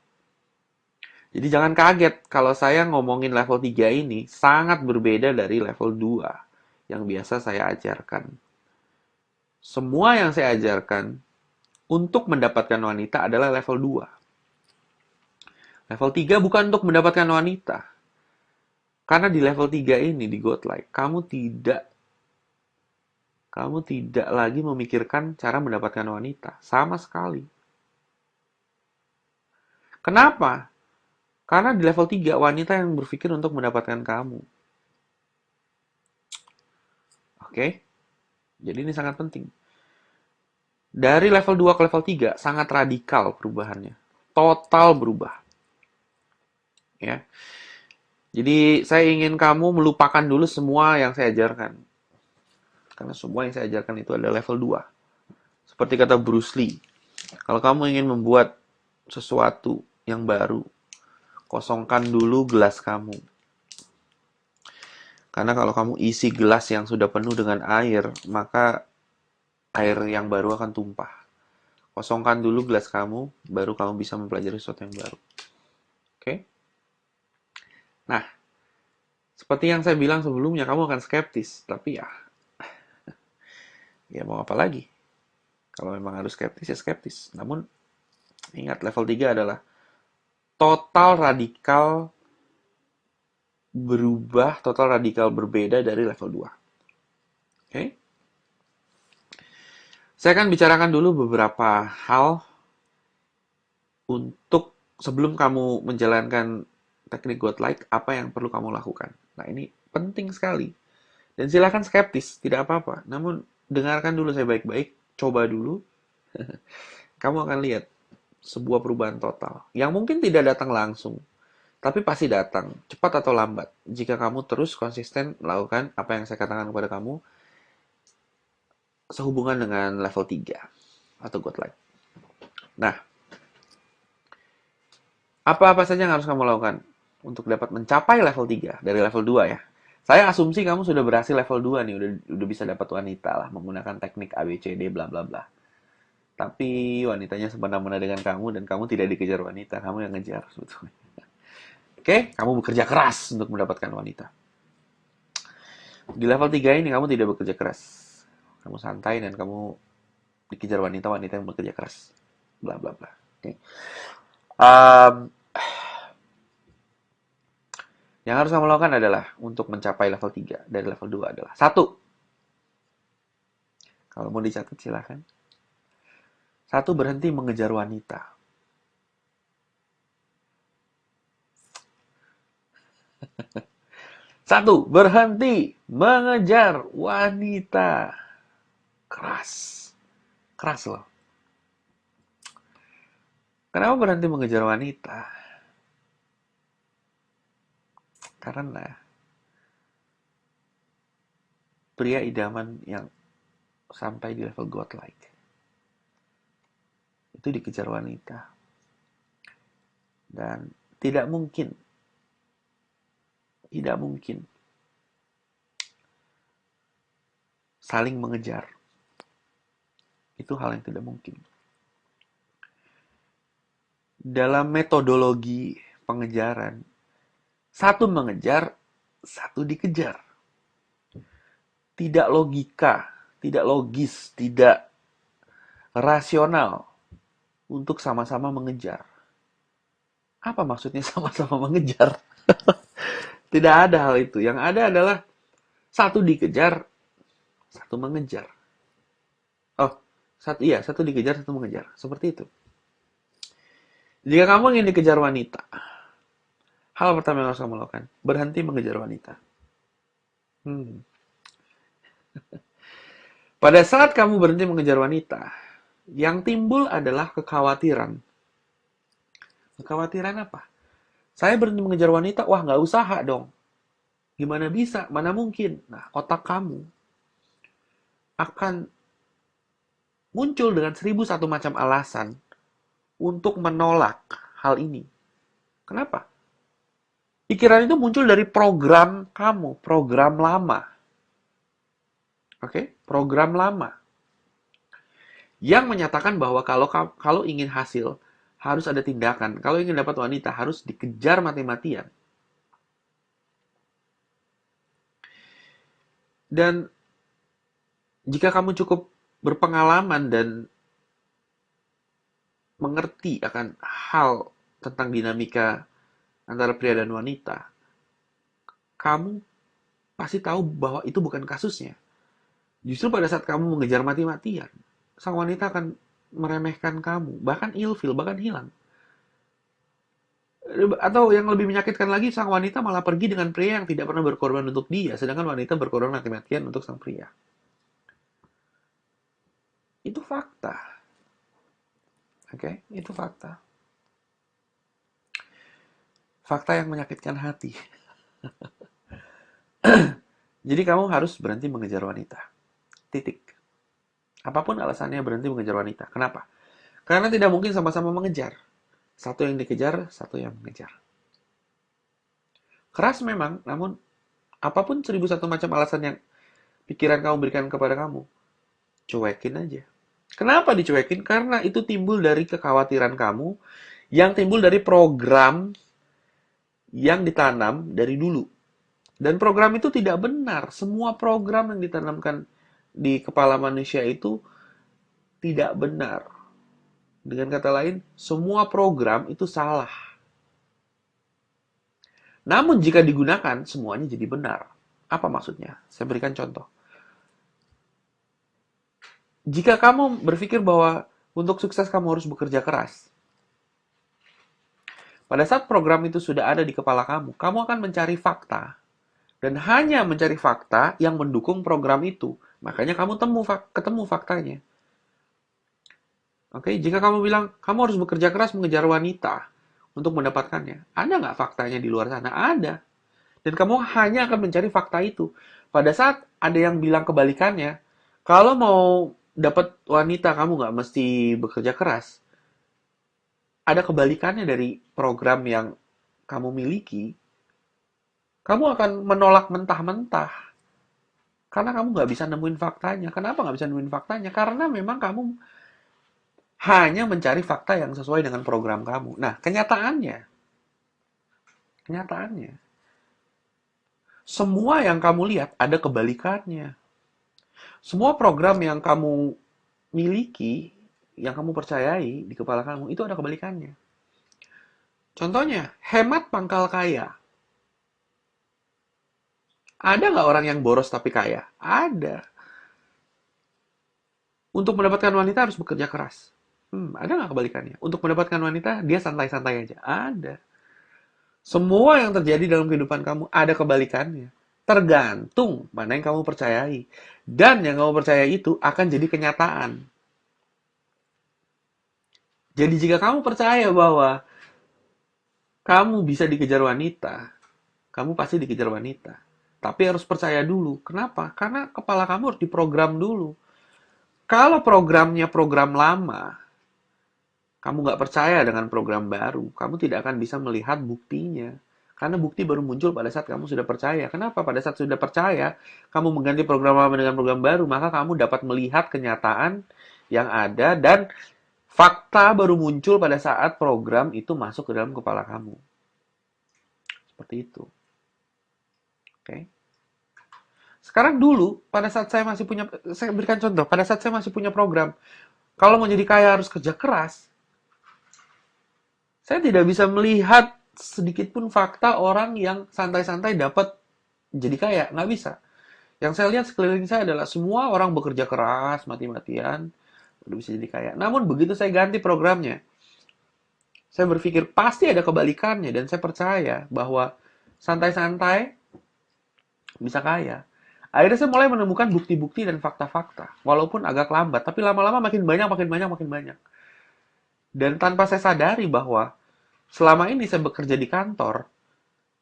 A: Jadi jangan kaget kalau saya ngomongin level 3 ini sangat berbeda dari level 2 yang biasa saya ajarkan. Semua yang saya ajarkan untuk mendapatkan wanita adalah level 2. Level 3 bukan untuk mendapatkan wanita. Karena di level 3 ini, di Godlike, kamu tidak lagi memikirkan cara mendapatkan wanita. Sama sekali. Kenapa? Karena di level 3, wanita yang berpikir untuk mendapatkan kamu. Oke? Jadi ini sangat penting. Dari level 2 ke level 3, sangat radikal perubahannya. Total berubah. Ya. Jadi saya ingin kamu melupakan dulu semua yang saya ajarkan. Karena semua yang saya ajarkan itu adalah level 2. Seperti kata Bruce Lee, kalau kamu ingin membuat sesuatu yang baru, kosongkan dulu gelas kamu. Karena kalau kamu isi gelas yang sudah penuh dengan air, maka air yang baru akan tumpah. Kosongkan dulu gelas kamu, baru kamu bisa mempelajari sesuatu yang baru. Oke? Nah, seperti yang saya bilang sebelumnya, kamu akan skeptis. Tapi ya mau apa lagi? Kalau memang harus skeptis, ya skeptis. Namun, ingat level 3 adalah total radikal berubah, total radikal berbeda dari level 2. Oke? Saya akan bicarakan dulu beberapa hal untuk sebelum kamu menjalankan teknik Godlike, apa yang perlu kamu lakukan. Nah, ini penting sekali. Dan silakan skeptis, tidak apa-apa. Namun, dengarkan dulu saya baik-baik, coba dulu. Kamu akan lihat sebuah perubahan total. Yang mungkin tidak datang langsung, tapi pasti datang, cepat atau lambat. Jika kamu terus konsisten melakukan apa yang saya katakan kepada kamu, sehubungan dengan level 3 atau Godlike. Nah, apa-apa saja yang harus kamu lakukan untuk dapat mencapai level 3 dari level 2 ya. Saya asumsi kamu sudah berhasil level 2 nih, udah bisa dapat wanita lah menggunakan teknik ABCD bla bla bla. Tapi wanitanya semena-mena dengan kamu dan kamu tidak dikejar wanita, kamu yang ngejar sebetulnya. Oke, kamu bekerja keras untuk mendapatkan wanita. Di level 3 ini kamu tidak bekerja keras. Kamu santai dan kamu dikejar wanita-wanita yang bekerja keras. Bla bla bla. Oke. Um, yang harus kamu lakukan adalah untuk mencapai level 3 dari level 2 adalah satu. Kalau mau dicatat silahkan. Satu, berhenti mengejar wanita. Satu, berhenti mengejar wanita. Keras. Keras loh. Kenapa berhenti mengejar wanita? Karena pria idaman yang sampai di level godlike itu dikejar wanita. Dan tidak mungkin saling mengejar. Itu hal yang tidak mungkin. Dalam metodologi pengejaran, satu mengejar, satu dikejar. Tidak logika, tidak logis, tidak rasional untuk sama-sama mengejar. Apa maksudnya sama-sama mengejar? Tidak ada hal itu. Yang ada adalah satu dikejar, satu mengejar. Oh, satu dikejar, satu mengejar. Seperti itu. Jika kamu ingin dikejar wanita, hal pertama yang harus kamu lakukan, berhenti mengejar wanita. Hmm. Pada saat kamu berhenti mengejar wanita, yang timbul adalah kekhawatiran. Kekhawatiran apa? Saya berhenti mengejar wanita, wah nggak usaha dong. Gimana bisa? Mana mungkin? Nah, otak kamu akan muncul dengan 1001 macam alasan untuk menolak hal ini. Kenapa? Pikiran itu muncul dari program kamu, program lama. Oke, program lama yang menyatakan bahwa kalau ingin hasil harus ada tindakan. Kalau ingin dapat wanita harus dikejar mati-matian. Dan jika kamu cukup berpengalaman dan mengerti akan hal tentang dinamika antara pria dan wanita, kamu pasti tahu bahwa itu bukan kasusnya. Justru pada saat kamu mengejar mati-matian, sang wanita akan meremehkan kamu, bahkan ilfil, bahkan hilang. Atau yang lebih menyakitkan lagi, sang wanita malah pergi dengan pria yang tidak pernah berkorban untuk dia, sedangkan wanita berkorban mati-matian untuk sang pria. Itu fakta. Oke, itu fakta. Fakta yang menyakitkan hati. Jadi kamu harus berhenti mengejar wanita. Titik. Apapun alasannya berhenti mengejar wanita. Kenapa? Karena tidak mungkin sama-sama mengejar. Satu yang dikejar, satu yang mengejar. Keras memang, namun apapun 1001 macam alasan yang pikiran kamu berikan kepada kamu, cuekin aja. Kenapa dicuekin? Karena itu timbul dari kekhawatiran kamu, yang timbul dari program yang ditanam dari dulu. Dan program itu tidak benar. Semua program yang ditanamkan di kepala manusia itu tidak benar. Dengan kata lain, semua program itu salah. Namun jika digunakan, semuanya jadi benar. Apa maksudnya? Saya berikan contoh. Jika kamu berpikir bahwa untuk sukses kamu harus bekerja keras, pada saat program itu sudah ada di kepala kamu akan mencari fakta. Dan hanya mencari fakta yang mendukung program itu. Makanya kamu ketemu faktanya. Oke, jika kamu bilang, kamu harus bekerja keras mengejar wanita untuk mendapatkannya. Ada nggak faktanya di luar sana? Ada. Dan kamu hanya akan mencari fakta itu. Pada saat ada yang bilang kebalikannya, kalau mau dapat wanita, kamu nggak mesti bekerja keras. Ada kebalikannya dari program yang kamu miliki, kamu akan menolak mentah-mentah. Karena kamu nggak bisa nemuin faktanya. Kenapa nggak bisa nemuin faktanya? Karena memang kamu hanya mencari fakta yang sesuai dengan program kamu. Nah, kenyataannya, semua yang kamu lihat ada kebalikannya. Semua program yang kamu miliki, yang kamu percayai di kepala kamu, itu ada kebalikannya. Contohnya, hemat pangkal kaya. Ada nggak orang yang boros tapi kaya? Ada. Untuk mendapatkan wanita harus bekerja keras. Ada nggak kebalikannya? Untuk mendapatkan wanita, dia santai-santai aja. Ada. Semua yang terjadi dalam kehidupan kamu ada kebalikannya. Tergantung mana yang kamu percayai. Dan yang kamu percaya itu akan jadi kenyataan. Jadi jika kamu percaya bahwa kamu bisa dikejar wanita, kamu pasti dikejar wanita. Tapi harus percaya dulu. Kenapa? Karena kepala kamu harus diprogram dulu. Kalau programnya program lama, kamu nggak percaya dengan program baru, kamu tidak akan bisa melihat buktinya. Karena bukti baru muncul pada saat kamu sudah percaya. Kenapa? Pada saat sudah percaya, kamu mengganti program lama dengan program baru, maka kamu dapat melihat kenyataan yang ada dan fakta baru muncul pada saat program itu masuk ke dalam kepala kamu. Seperti itu. Oke. Sekarang dulu, pada saat saya berikan contoh, pada saat saya masih punya program, kalau mau jadi kaya harus kerja keras, saya tidak bisa melihat sedikit pun fakta orang yang santai-santai dapat jadi kaya. Nggak bisa. Yang saya lihat sekeliling saya adalah semua orang bekerja keras, mati-matian, udah bisa jadi kaya. Namun begitu saya ganti programnya, saya berpikir pasti ada kebalikannya dan saya percaya bahwa santai-santai bisa kaya. Akhirnya saya mulai menemukan bukti-bukti dan fakta-fakta. Walaupun agak lambat, tapi lama-lama makin banyak, makin banyak, makin banyak. Dan tanpa saya sadari bahwa selama ini saya bekerja di kantor,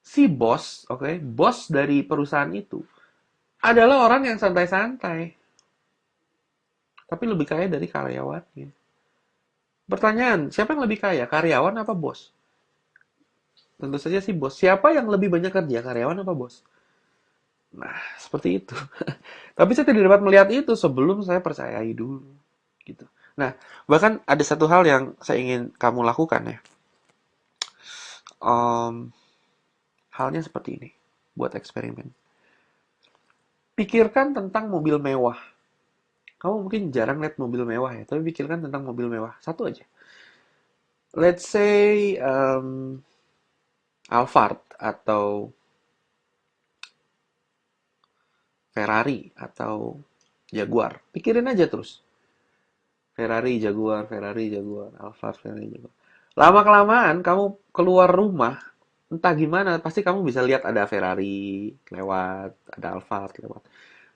A: si bos, oke, bos dari perusahaan itu adalah orang yang santai-santai, tapi lebih kaya dari karyawannya. Pertanyaan, siapa yang lebih kaya, karyawan apa bos? Tentu saja si bos. Siapa yang lebih banyak kerja, karyawan apa bos? Nah, seperti itu. Tapi saya tidak dapat melihat itu sebelum saya percayai dulu, gitu. Nah, bahkan ada satu hal yang saya ingin kamu lakukan ya. Halnya seperti ini, buat eksperimen. Pikirkan tentang mobil mewah. Kamu mungkin jarang lihat mobil mewah ya, tapi pikirkan tentang mobil mewah. Satu aja. Let's say Alphard atau Ferrari atau Jaguar. Pikirin aja terus. Ferrari, Jaguar, Ferrari, Jaguar, Alphard, Ferrari, Jaguar. Lama-kelamaan kamu keluar rumah, entah gimana, pasti kamu bisa lihat ada Ferrari lewat, ada Alphard lewat.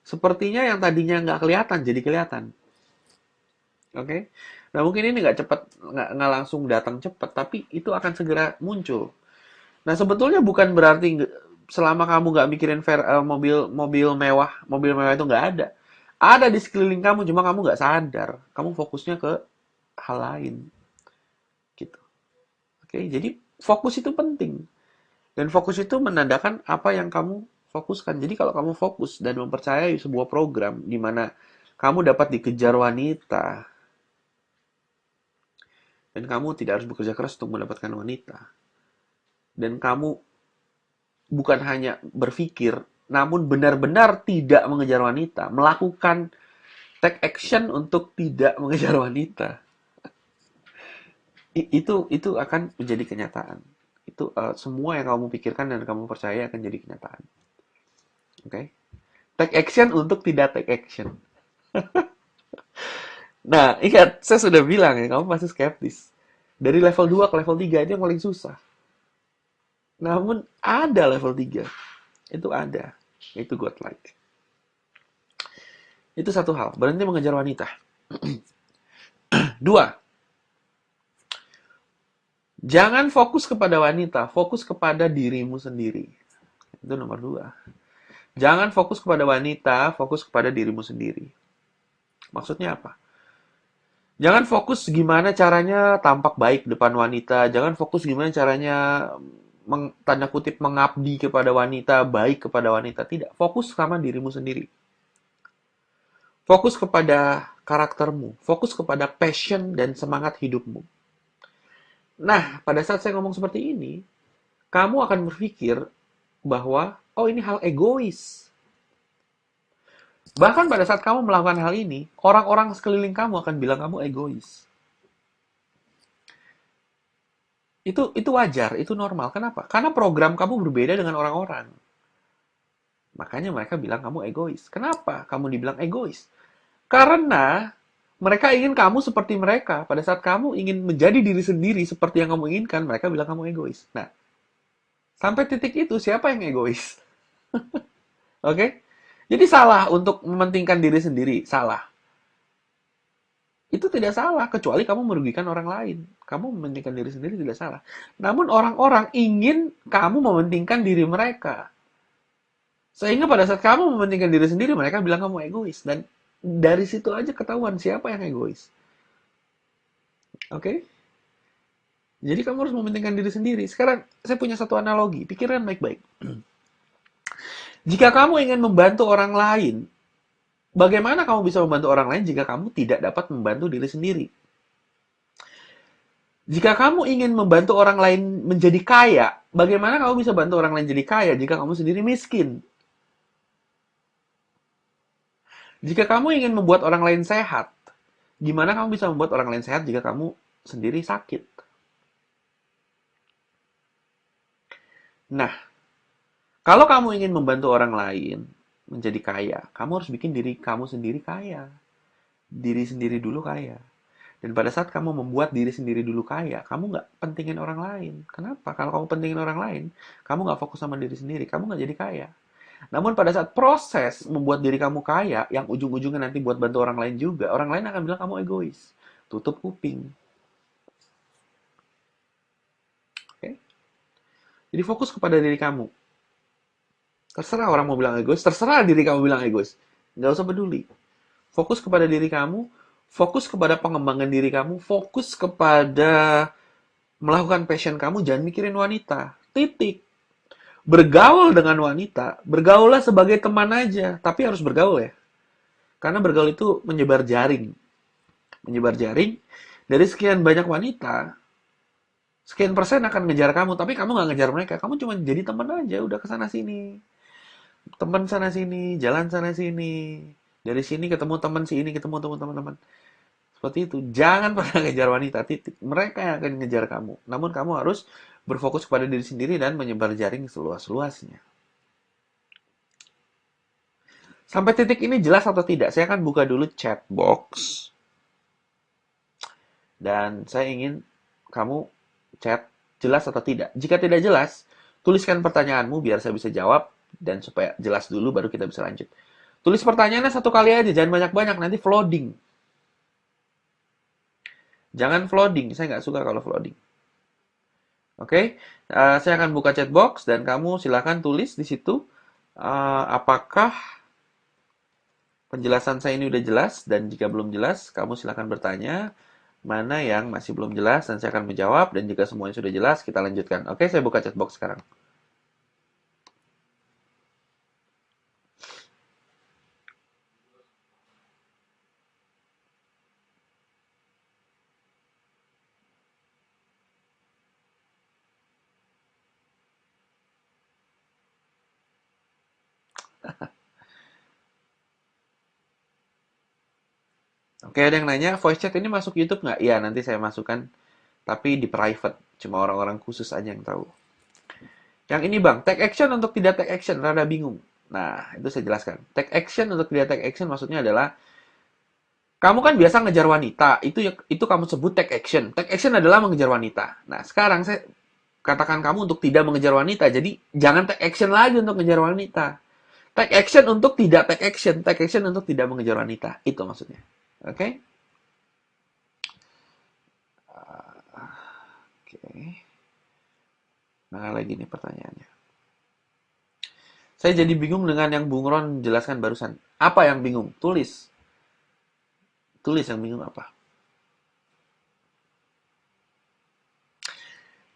A: Sepertinya yang tadinya nggak kelihatan, jadi kelihatan. Oke? Nah mungkin ini nggak cepat, nggak langsung datang cepat, tapi itu akan segera muncul. Nah sebetulnya bukan berarti selama kamu nggak mikirin mobil mewah itu nggak ada. Ada di sekeliling kamu, cuma kamu nggak sadar. Kamu fokusnya ke hal lain, gitu. Oke, jadi fokus itu penting. Dan fokus itu menandakan apa yang kamu fokuskan. Jadi kalau kamu fokus dan mempercayai sebuah program di mana kamu dapat dikejar wanita dan kamu tidak harus bekerja keras untuk mendapatkan wanita. Dan kamu bukan hanya berpikir, namun benar-benar tidak mengejar wanita, melakukan take action untuk tidak mengejar wanita. Itu akan menjadi kenyataan. Itu semua yang kamu pikirkan dan kamu percaya akan jadi kenyataan. Oke? Okay? Take action untuk tidak take action. Nah, ingat, saya sudah bilang ya, kamu pasti skeptis. Dari level 2 ke level 3 itu yang paling susah. Namun ada level 3. Itu ada. Itu godlike. Itu satu hal. Berhenti mengejar wanita. Dua. Jangan fokus kepada wanita. Fokus kepada dirimu sendiri. Itu nomor 2. Jangan fokus kepada wanita. Fokus kepada dirimu sendiri. Maksudnya apa? Jangan fokus gimana caranya tampak baik depan wanita. Jangan fokus gimana caranya tanda kutip mengabdi kepada wanita, baik kepada wanita. Tidak, fokus sama dirimu sendiri. Fokus kepada karaktermu, fokus kepada passion dan semangat hidupmu. Nah, pada saat saya ngomong seperti ini, kamu akan berpikir bahwa, oh ini hal egois. Bahkan pada saat kamu melakukan hal ini, orang-orang sekeliling kamu akan bilang kamu egois. Itu wajar, itu normal. Kenapa? Karena program kamu berbeda dengan orang-orang. Makanya mereka bilang kamu egois. Kenapa kamu dibilang egois? Karena mereka ingin kamu seperti mereka. Pada saat kamu ingin menjadi diri sendiri seperti yang kamu inginkan, mereka bilang kamu egois. Nah, sampai titik itu siapa yang egois? Oke? Okay? Jadi salah untuk mementingkan diri sendiri, salah. Itu tidak salah, kecuali kamu merugikan orang lain. Kamu mementingkan diri sendiri tidak salah. Namun orang-orang ingin kamu mementingkan diri mereka. Sehingga pada saat kamu mementingkan diri sendiri, mereka bilang kamu egois. Dan dari situ aja ketahuan siapa yang egois. Oke? Okay? Jadi kamu harus mementingkan diri sendiri. Sekarang saya punya satu analogi, pikirkan baik-baik. Jika kamu ingin membantu orang lain, bagaimana kamu bisa membantu orang lain jika kamu tidak dapat membantu diri sendiri? Jika kamu ingin membantu orang lain menjadi kaya, bagaimana kamu bisa bantu orang lain jadi kaya jika kamu sendiri miskin? Jika kamu ingin membuat orang lain sehat, gimana kamu bisa membuat orang lain sehat jika kamu sendiri sakit? Nah, kalau kamu ingin membantu orang lain menjadi kaya, kamu harus bikin diri kamu sendiri kaya. Diri sendiri dulu kaya. Dan pada saat kamu membuat diri sendiri dulu kaya, kamu nggak pentingin orang lain. Kenapa? Kalau kamu pentingin orang lain, kamu nggak fokus sama diri sendiri, kamu nggak jadi kaya. Namun pada saat proses membuat diri kamu kaya, yang ujung-ujungnya nanti buat bantu orang lain juga, orang lain akan bilang kamu egois. Tutup kuping. Oke? Jadi fokus kepada diri kamu. Terserah orang mau bilang egois, terserah diri kamu bilang egois. Nggak usah peduli. Fokus kepada diri kamu, fokus kepada pengembangan diri kamu, fokus kepada melakukan passion kamu, jangan mikirin wanita. Titik. Bergaul dengan wanita, bergaullah sebagai teman aja, tapi harus bergaul ya. Karena bergaul itu menyebar jaring. Menyebar jaring, dari sekian banyak wanita, sekian persen akan ngejar kamu, tapi kamu nggak ngejar mereka. Kamu cuma jadi teman aja, udah kesana sini. Teman sana sini, jalan sana sini. Dari sini ketemu teman sini, ketemu teman-teman. Seperti itu. Jangan pernah ngejar wanita, titik. Mereka yang akan ngejar kamu. Namun kamu harus berfokus kepada diri sendiri dan menyebar jaring seluas-luasnya. Sampai titik ini jelas atau tidak? Saya akan buka dulu chat box. Dan saya ingin kamu chat jelas atau tidak. Jika tidak jelas, tuliskan pertanyaanmu biar saya bisa jawab. Dan supaya jelas dulu baru kita bisa lanjut. Tulis pertanyaannya satu kali aja, jangan banyak-banyak, nanti flooding. Jangan flooding, saya nggak suka kalau flooding. Oke, saya akan buka chat box dan kamu silakan tulis di situ apakah penjelasan saya ini udah jelas dan jika belum jelas, kamu silakan bertanya mana yang masih belum jelas dan saya akan menjawab dan jika semuanya sudah jelas, kita lanjutkan. Oke, saya buka chat box sekarang. Oke, ada yang nanya, voice chat ini masuk YouTube nggak? Iya, nanti saya masukkan, tapi di private. Cuma orang-orang khusus aja yang tahu. Yang ini bang, take action untuk tidak take action, rada bingung. Nah, itu saya jelaskan. Take action untuk tidak take action maksudnya adalah, kamu kan biasa ngejar wanita, itu kamu sebut take action. Take action adalah mengejar wanita. Nah, sekarang saya katakan kamu untuk tidak mengejar wanita, jadi jangan take action lagi untuk mengejar wanita. Take action untuk tidak take action, take action untuk tidak mengejar wanita. Itu maksudnya. Oke? Okay? Oke. Okay. Mana lagi nih pertanyaannya? Saya jadi bingung dengan yang Bung Ron jelaskan barusan. Apa yang bingung? Tulis. Tulis yang bingung apa.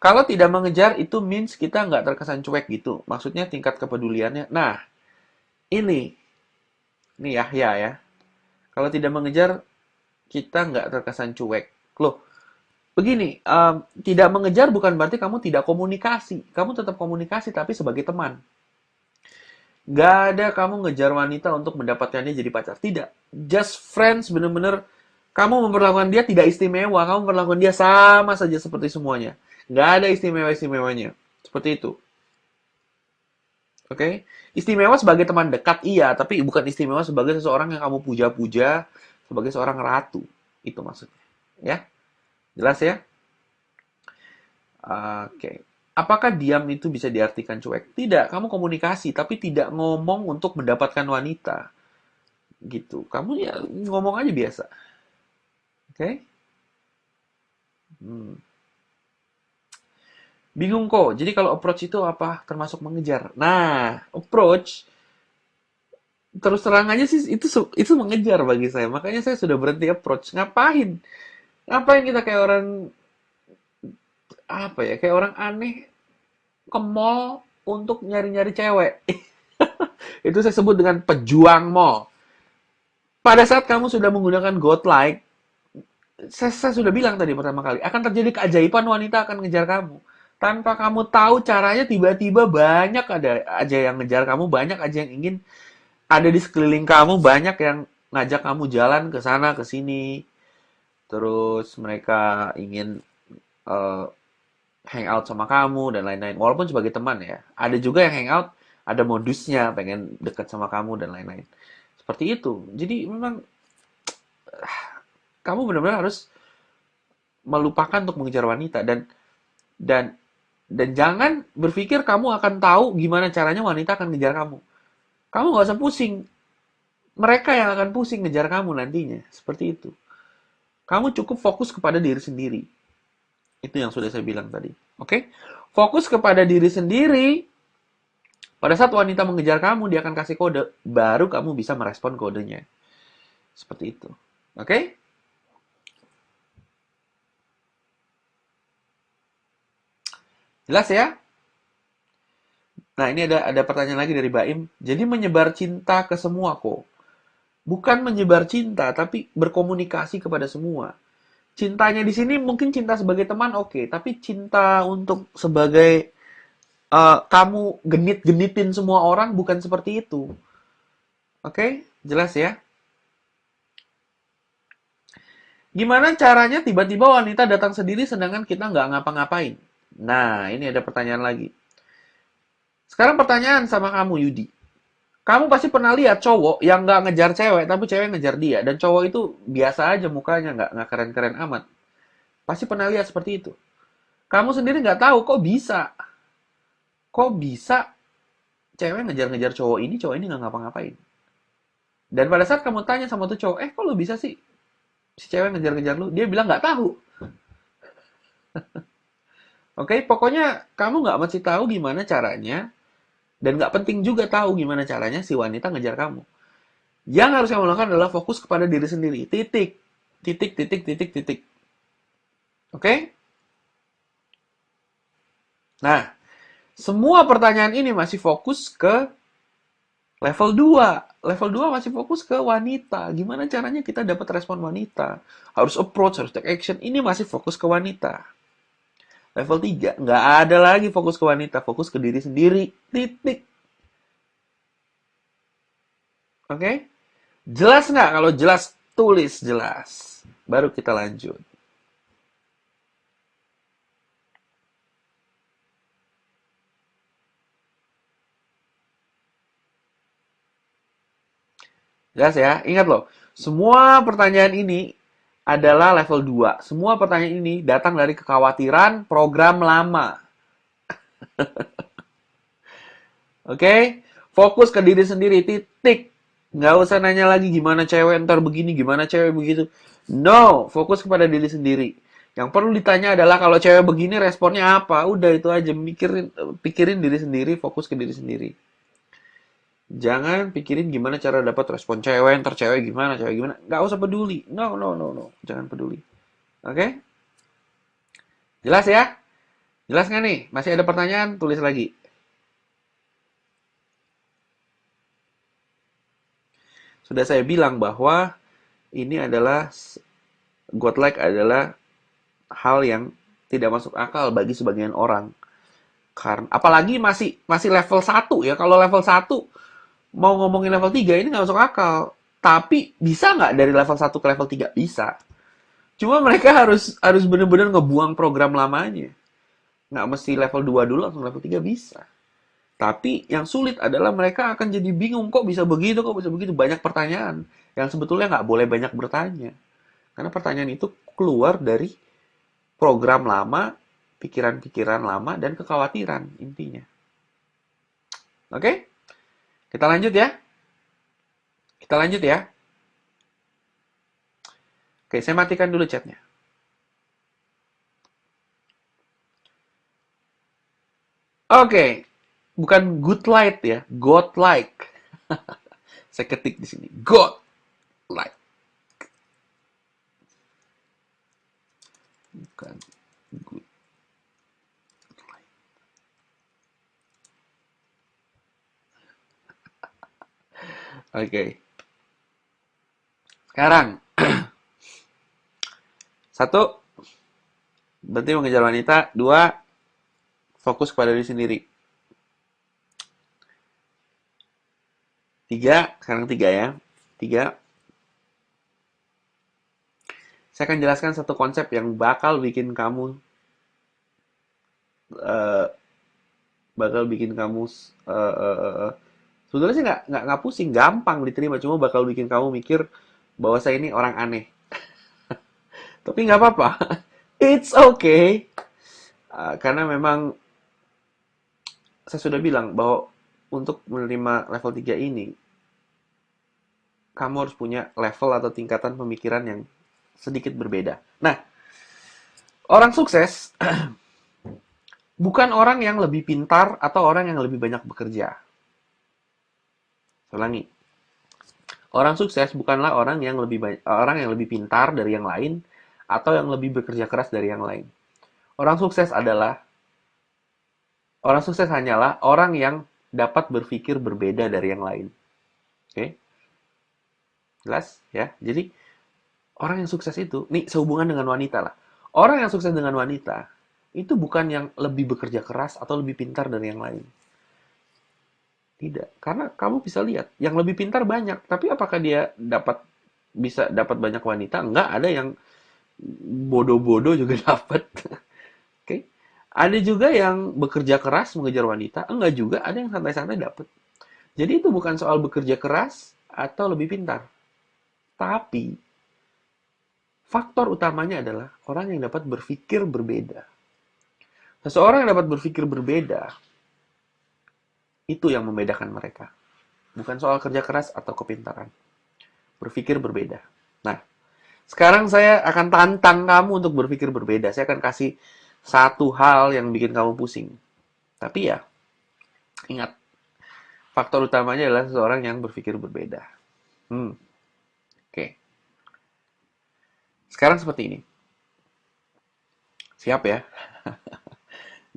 A: Kalau tidak mengejar itu means kita nggak terkesan cuek gitu. Maksudnya tingkat kepeduliannya. Nah, ini Yahya ya. Kalau tidak mengejar, kita nggak terkesan cuek. Loh, begini, tidak mengejar bukan berarti kamu tidak komunikasi. Kamu tetap komunikasi, tapi sebagai teman. Nggak ada kamu ngejar wanita untuk mendapatkannya jadi pacar. Tidak. Just friends, bener-bener kamu memperlakukan dia tidak istimewa. Kamu memperlakukan dia sama saja seperti semuanya. Nggak ada istimewa-istimewanya. Seperti itu. Oke? Okay? Istimewa sebagai teman dekat, iya. Tapi bukan istimewa sebagai seseorang yang kamu puja-puja sebagai seorang ratu. Itu maksudnya. Ya? Jelas ya? Oke. Okay. Apakah diam itu bisa diartikan cuek? Tidak, kamu komunikasi, tapi tidak ngomong untuk mendapatkan wanita. Gitu. Kamu ya ngomong aja biasa. Oke? Okay? Hmm. Bingung kok. Jadi kalau approach itu apa? Termasuk mengejar. Nah, approach terus terang aja sih itu mengejar bagi saya. Makanya saya sudah berhenti approach. Ngapain? Ngapain kita kayak orang apa ya? Kayak orang aneh ke mall untuk nyari-nyari cewek. Itu saya sebut dengan pejuang mall. Pada saat kamu sudah menggunakan godlike, saya sudah bilang tadi pertama kali, akan terjadi keajaiban wanita akan ngejar kamu. Tanpa kamu tahu caranya, tiba-tiba banyak ada aja yang ngejar kamu, banyak aja yang ingin ada di sekeliling kamu, banyak yang ngajak kamu jalan ke sana, ke sini. Terus mereka ingin eh, hangout sama kamu dan lain-lain. Walaupun sebagai teman ya. Ada juga yang hangout, ada modusnya, pengen deket sama kamu dan lain-lain. Seperti itu. Jadi memang kamu benar-benar harus melupakan untuk mengejar wanita dan dan jangan berpikir kamu akan tahu gimana caranya wanita akan ngejar kamu. Kamu nggak usah pusing. Mereka yang akan pusing ngejar kamu nantinya. Seperti itu. Kamu cukup fokus kepada diri sendiri. Itu yang sudah saya bilang tadi. Oke? Fokus kepada diri sendiri. Pada saat wanita mengejar kamu, dia akan kasih kode. Baru kamu bisa merespon kodenya. Seperti itu. Oke? Jelas ya? Nah, ini ada pertanyaan lagi dari Baim. Jadi menyebar cinta ke semua kok. Bukan menyebar cinta, tapi berkomunikasi kepada semua. Cintanya di sini mungkin cinta sebagai teman oke, tapi cinta untuk sebagai kamu genit-genitin semua orang bukan seperti itu. Oke? Jelas ya? Gimana caranya tiba-tiba wanita datang sendiri sedangkan kita nggak ngapa-ngapain? Nah, ini ada pertanyaan lagi. Sekarang pertanyaan sama kamu, Yudi. Kamu pasti pernah lihat cowok yang nggak ngejar cewek, tapi cewek ngejar dia. Dan cowok itu biasa aja mukanya, nggak keren-keren amat. Pasti pernah lihat seperti itu. Kamu sendiri nggak tahu, kok bisa? Kok bisa cewek ngejar-ngejar cowok ini nggak ngapa-ngapain? Dan pada saat kamu tanya sama tuh cowok, kok lu bisa sih si cewek ngejar-ngejar lu? Dia bilang nggak tahu. Oke, pokoknya kamu nggak mesti tahu gimana caranya, dan nggak penting juga tahu gimana caranya si wanita ngejar kamu. Yang harus kamu lakukan adalah fokus kepada diri sendiri. Titik. Titik, titik, titik, titik. Oke? Nah, semua pertanyaan ini masih fokus ke level 2. Level 2 masih fokus ke wanita. Gimana caranya kita dapat respon wanita? Harus approach, harus take action. Ini masih fokus ke wanita. Level 3, nggak ada lagi fokus ke wanita. Fokus ke diri sendiri. Titik. Oke? Jelas nggak? Kalau jelas, tulis jelas. Baru kita lanjut. Jelas ya? Ingat loh, semua pertanyaan ini adalah level 2. Semua pertanyaan ini datang dari kekhawatiran program lama. Oke? Fokus ke diri sendiri, titik. Nggak usah nanya lagi gimana cewek ntar begini, gimana cewek begitu. No, fokus kepada diri sendiri. Yang perlu ditanya adalah kalau cewek begini responnya apa? Udah itu aja, pikirin diri sendiri, fokus ke diri sendiri. Jangan pikirin gimana cara dapat respon cewek, ntar cewek gimana. Nggak usah peduli. No, no, no, no. Jangan peduli. Oke? Jelas ya? Jelas nggak nih? Masih ada pertanyaan? Tulis lagi. Sudah saya bilang bahwa Ini adalah godlike adalah hal yang tidak masuk akal bagi sebagian orang. Karena apalagi masih masih level 1 ya. Kalau level 1 mau ngomongin level 3 ini nggak masuk akal. Tapi bisa nggak dari level 1 ke level 3? Bisa. Cuma mereka harus harus bener-bener ngebuang program lamanya. Nggak mesti level 2 dulu langsung level 3 bisa. Tapi yang sulit adalah mereka akan jadi bingung kok bisa begitu, kok bisa begitu. Banyak pertanyaan yang sebetulnya nggak boleh banyak bertanya. Karena pertanyaan itu keluar dari program lama, pikiran-pikiran lama, dan kekhawatiran intinya. Oke? Kita lanjut ya. Kita lanjut ya. Oke, saya matikan dulu chatnya. Oke, bukan good light ya, God like. Saya ketik di sini, God like. Bukan good light. Oke, sekarang satu, berarti mengejar wanita. Dua, fokus kepada diri sendiri. Tiga, sekarang tiga ya. Tiga, saya akan jelaskan satu konsep yang eh, bakal bikin kamu sebetulnya sih nggak pusing, gampang diterima, cuma bakal bikin kamu mikir bahwa saya ini orang aneh. Tapi nggak apa-apa, it's okay. Karena memang saya sudah bilang bahwa untuk menerima level 3 ini, kamu harus punya level atau tingkatan pemikiran yang sedikit berbeda. Nah, orang sukses bukan orang yang lebih pintar atau orang yang lebih banyak bekerja. Saya ulangi, orang sukses bukanlah orang yang lebih pintar dari yang lain atau yang lebih bekerja keras dari yang lain. Orang sukses adalah Orang sukses hanyalah orang yang dapat berpikir berbeda dari yang lain. Oke? Jelas ya? Jadi orang yang sukses itu, nih sehubungan dengan wanita lah. Orang yang sukses dengan wanita itu bukan yang lebih bekerja keras atau lebih pintar dari yang lain. Tidak, karena kamu bisa lihat, yang lebih pintar banyak, tapi apakah dia bisa dapat banyak wanita? Enggak, ada yang bodoh-bodoh juga dapat. Oke? Ada juga yang bekerja keras mengejar wanita, enggak juga, ada yang santai-santai dapat. Jadi itu bukan soal bekerja keras atau lebih pintar, tapi faktor utamanya adalah orang yang dapat berpikir berbeda. Seseorang yang dapat berpikir berbeda, itu yang membedakan mereka. Bukan soal kerja keras atau kepintaran. Berpikir berbeda. Nah, sekarang saya akan tantang kamu untuk berpikir berbeda. Saya akan kasih satu hal yang bikin kamu pusing. Tapi ya, ingat, faktor utamanya adalah seseorang yang berpikir berbeda. Oke. Okay. Sekarang seperti ini. Siap ya?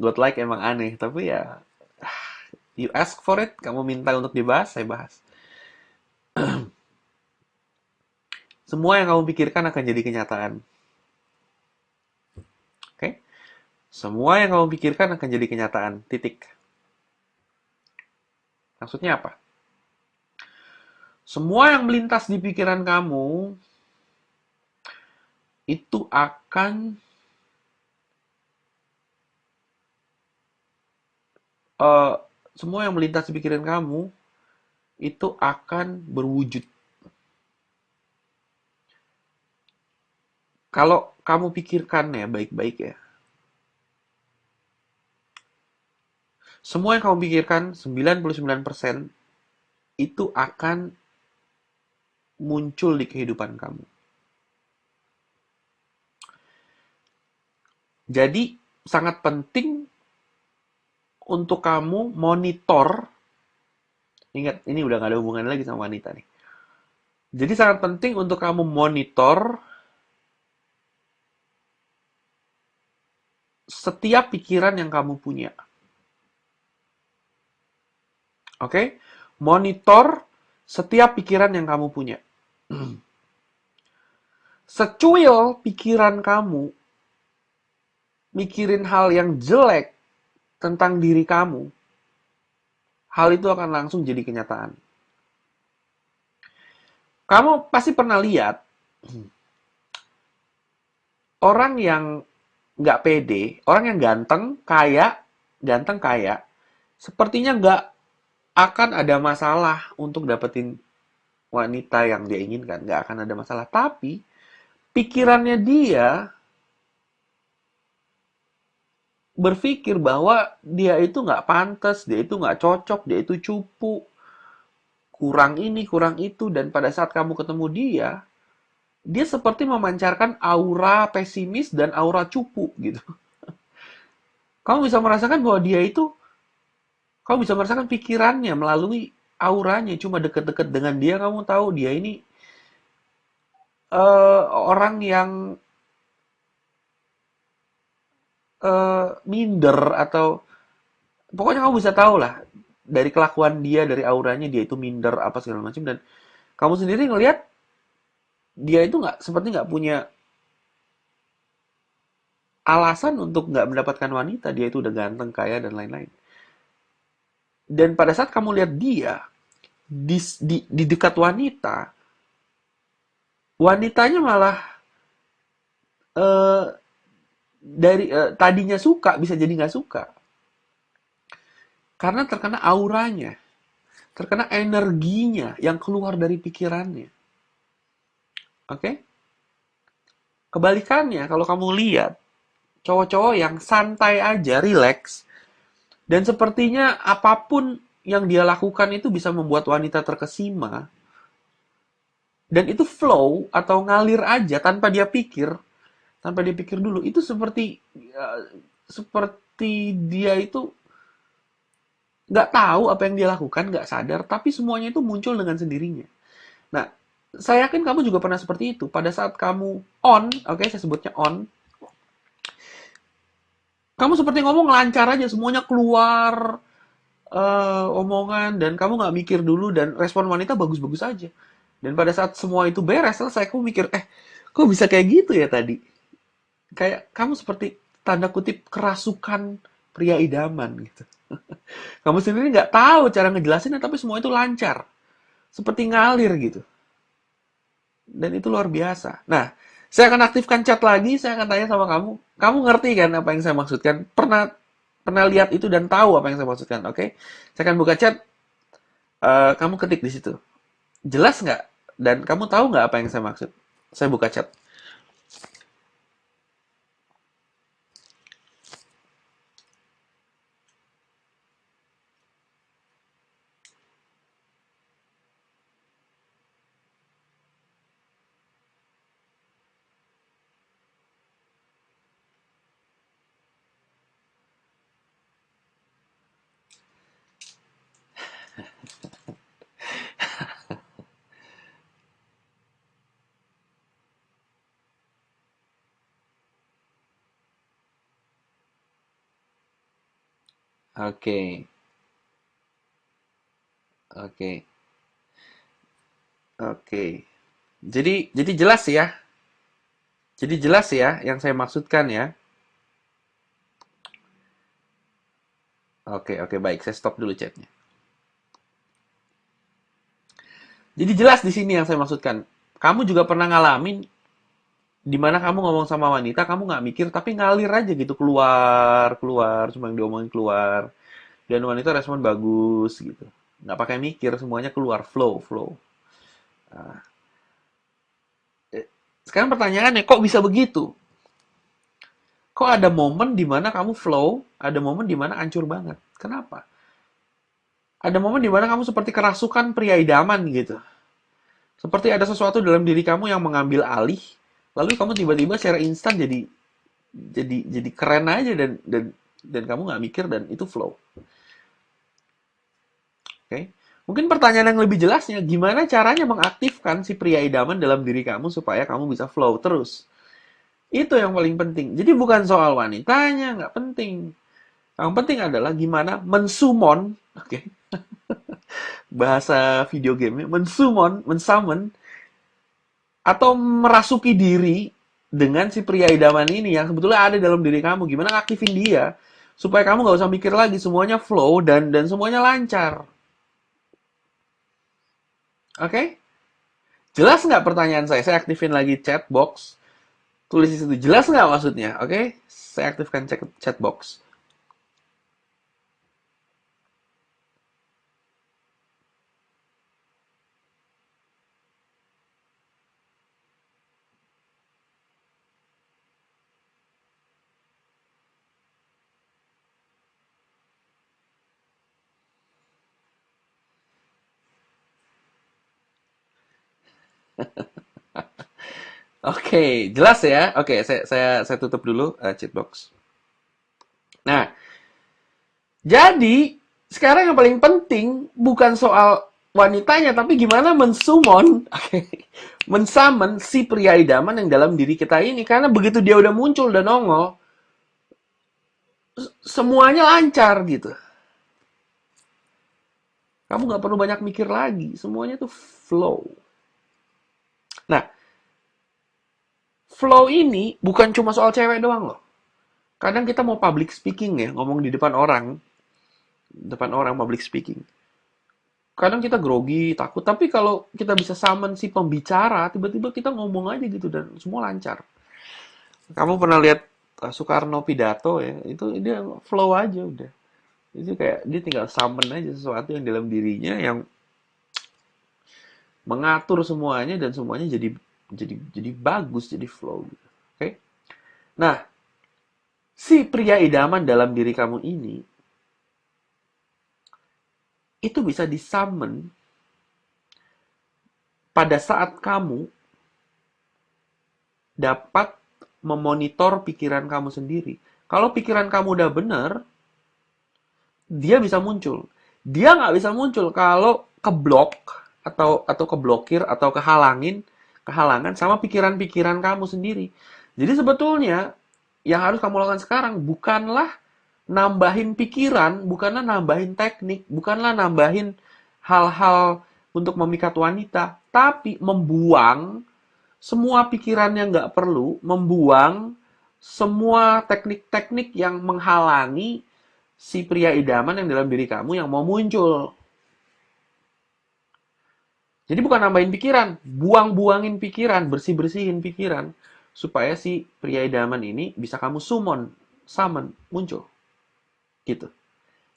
A: God like emang aneh, tapi ya you ask for it, kamu minta untuk dibahas, saya bahas. Semua yang kamu pikirkan akan jadi kenyataan. Oke? Okay? Semua yang kamu pikirkan akan jadi kenyataan. Titik. Maksudnya apa? Semua yang melintas di pikiran kamu itu akan uh, semua yang melintas di pikiran kamu itu akan berwujud. Kalau kamu pikirkan ya baik-baik ya. Semua yang kamu pikirkan 99% itu akan muncul di kehidupan kamu. Jadi sangat penting untuk kamu monitor. Ingat, ini udah gak ada hubungan lagi sama wanita nih. Jadi sangat penting untuk kamu monitor setiap pikiran yang kamu punya. Oke? Monitor setiap pikiran yang kamu punya. Secuil pikiran kamu mikirin hal yang jelek tentang diri kamu, hal itu akan langsung jadi kenyataan. Kamu pasti pernah lihat orang yang nggak pede, orang yang ganteng kaya, sepertinya nggak akan ada masalah untuk dapetin wanita yang dia inginkan, nggak akan ada masalah. Tapi pikirannya dia berpikir bahwa dia itu nggak pantas, dia itu nggak cocok, dia itu cupu, kurang ini, kurang itu, dan pada saat kamu ketemu dia, dia seperti memancarkan aura pesimis dan aura cupu gitu. Kamu bisa merasakan bahwa dia itu, kamu bisa merasakan pikirannya melalui auranya. Cuma deket-deket dengan dia, kamu tahu dia ini orang yang minder atau pokoknya kamu bisa tahu lah dari kelakuan dia, dari auranya dia itu minder apa segala macam dan kamu sendiri ngelihat dia itu nggak seperti nggak punya alasan untuk nggak mendapatkan wanita. Dia itu udah ganteng, kaya dan lain-lain. Dan pada saat kamu lihat dia di dekat wanita, wanitanya malah eh, dari tadinya suka bisa jadi nggak suka karena terkena auranya, terkena energinya yang keluar dari pikirannya. Oke? Okay? Kebalikannya, kalau kamu lihat cowok-cowok yang santai aja, relax, dan sepertinya apapun yang dia lakukan itu bisa membuat wanita terkesima, dan itu flow atau ngalir aja tanpa dia pikir dulu, itu seperti seperti dia itu nggak tahu apa yang dia lakukan, nggak sadar, tapi semuanya itu muncul dengan sendirinya. Nah, saya yakin kamu juga pernah seperti itu. Pada saat kamu on, oke, okay, saya sebutnya on, kamu seperti ngomong lancar aja, semuanya keluar omongan dan kamu nggak mikir dulu dan respon wanita bagus-bagus aja. Dan pada saat semua itu beres selesai, kamu mikir, kok bisa kayak gitu ya tadi? Kayak kamu seperti tanda kutip kerasukan pria idaman gitu. Kamu sendiri nggak tahu cara ngejelasinnya, tapi semua itu lancar, seperti ngalir gitu. Dan itu luar biasa. Nah, saya akan aktifkan chat lagi, saya akan tanya sama kamu. Kamu ngerti kan apa yang saya maksudkan? Pernah pernah lihat itu dan tahu apa yang saya maksudkan, oke? Okay? Saya akan buka chat, kamu ketik di situ. Jelas nggak? Dan kamu tahu nggak apa yang saya maksud? Saya buka chat. Oke, okay. Oke, okay. Oke. Okay. Jadi jelas ya. Jadi jelas ya yang saya maksudkan ya. Oke, oke, baik. Saya stop dulu chatnya. Jadi jelas di sini yang saya maksudkan. Kamu juga pernah ngalamin di mana kamu ngomong sama wanita, kamu nggak mikir, tapi ngalir aja gitu keluar, keluar, cuma yang diomongin keluar. Dan wanita respon bagus gitu. Nggak pakai mikir, semuanya keluar, flow, flow. Nah, sekarang pertanyaannya, kok bisa begitu? Kok ada momen di mana kamu flow, ada momen di mana hancur banget? Kenapa? Ada momen di mana kamu seperti kerasukan pria idaman gitu. Seperti ada sesuatu dalam diri kamu yang mengambil alih, lalu kamu tiba-tiba secara instan jadi keren aja dan kamu nggak mikir dan itu flow. Oke? Okay? Mungkin pertanyaan yang lebih jelasnya, gimana caranya mengaktifkan si pria idaman dalam diri kamu supaya kamu bisa flow terus? Itu yang paling penting. Jadi bukan soal wanitanya, nggak penting. Yang penting adalah gimana mensumon, oke, okay? Bahasa video game, mensummon atau merasuki diri dengan si pria idaman ini yang sebetulnya ada dalam diri kamu. Gimana ngaktifin dia supaya kamu nggak usah mikir lagi, semuanya flow dan semuanya lancar. Oke? Okay? Jelas nggak pertanyaan saya? Saya aktifin lagi chat box. Tulis di situ. Jelas nggak maksudnya? Oke? Okay? Saya aktifkan chat box. Oke, okay, jelas ya. Oke, okay, saya tutup dulu chat box. Nah, jadi sekarang yang paling penting bukan soal wanitanya, tapi gimana mensummon, mensummon si pria idaman yang dalam diri kita ini. Karena begitu dia udah muncul dan nongol, semuanya lancar gitu. Kamu nggak perlu banyak mikir lagi, semuanya tuh flow. Nah, flow ini bukan cuma soal cewek doang loh. Kadang kita mau public speaking ya, ngomong di depan orang public speaking. Kadang kita grogi, takut, tapi kalau kita bisa summon si pembicara, tiba-tiba kita ngomong aja gitu dan semua lancar. Kamu pernah lihat Soekarno pidato ya? Itu dia flow aja udah. Itu kayak dia tinggal summon aja sesuatu yang dalam dirinya yang mengatur semuanya dan semuanya jadi bagus, jadi flow gitu. Oke? Okay? Nah, si pria idaman dalam diri kamu ini itu bisa disummon pada saat kamu dapat memonitor pikiran kamu sendiri. Kalau pikiran kamu udah bener, dia bisa muncul. Dia nggak bisa muncul kalau keblok atau keblokir atau kehalangan sama pikiran-pikiran kamu sendiri. Jadi sebetulnya yang harus kamu lakukan sekarang bukanlah nambahin pikiran, bukanlah nambahin teknik, bukanlah nambahin hal-hal untuk memikat wanita, tapi membuang semua pikiran yang nggak perlu, membuang semua teknik-teknik yang menghalangi si pria idaman yang dalam diri kamu yang mau muncul. Jadi bukan nambahin pikiran, buang-buangin pikiran, bersih-bersihin pikiran, supaya si pria idaman ini bisa kamu summon, muncul. Gitu.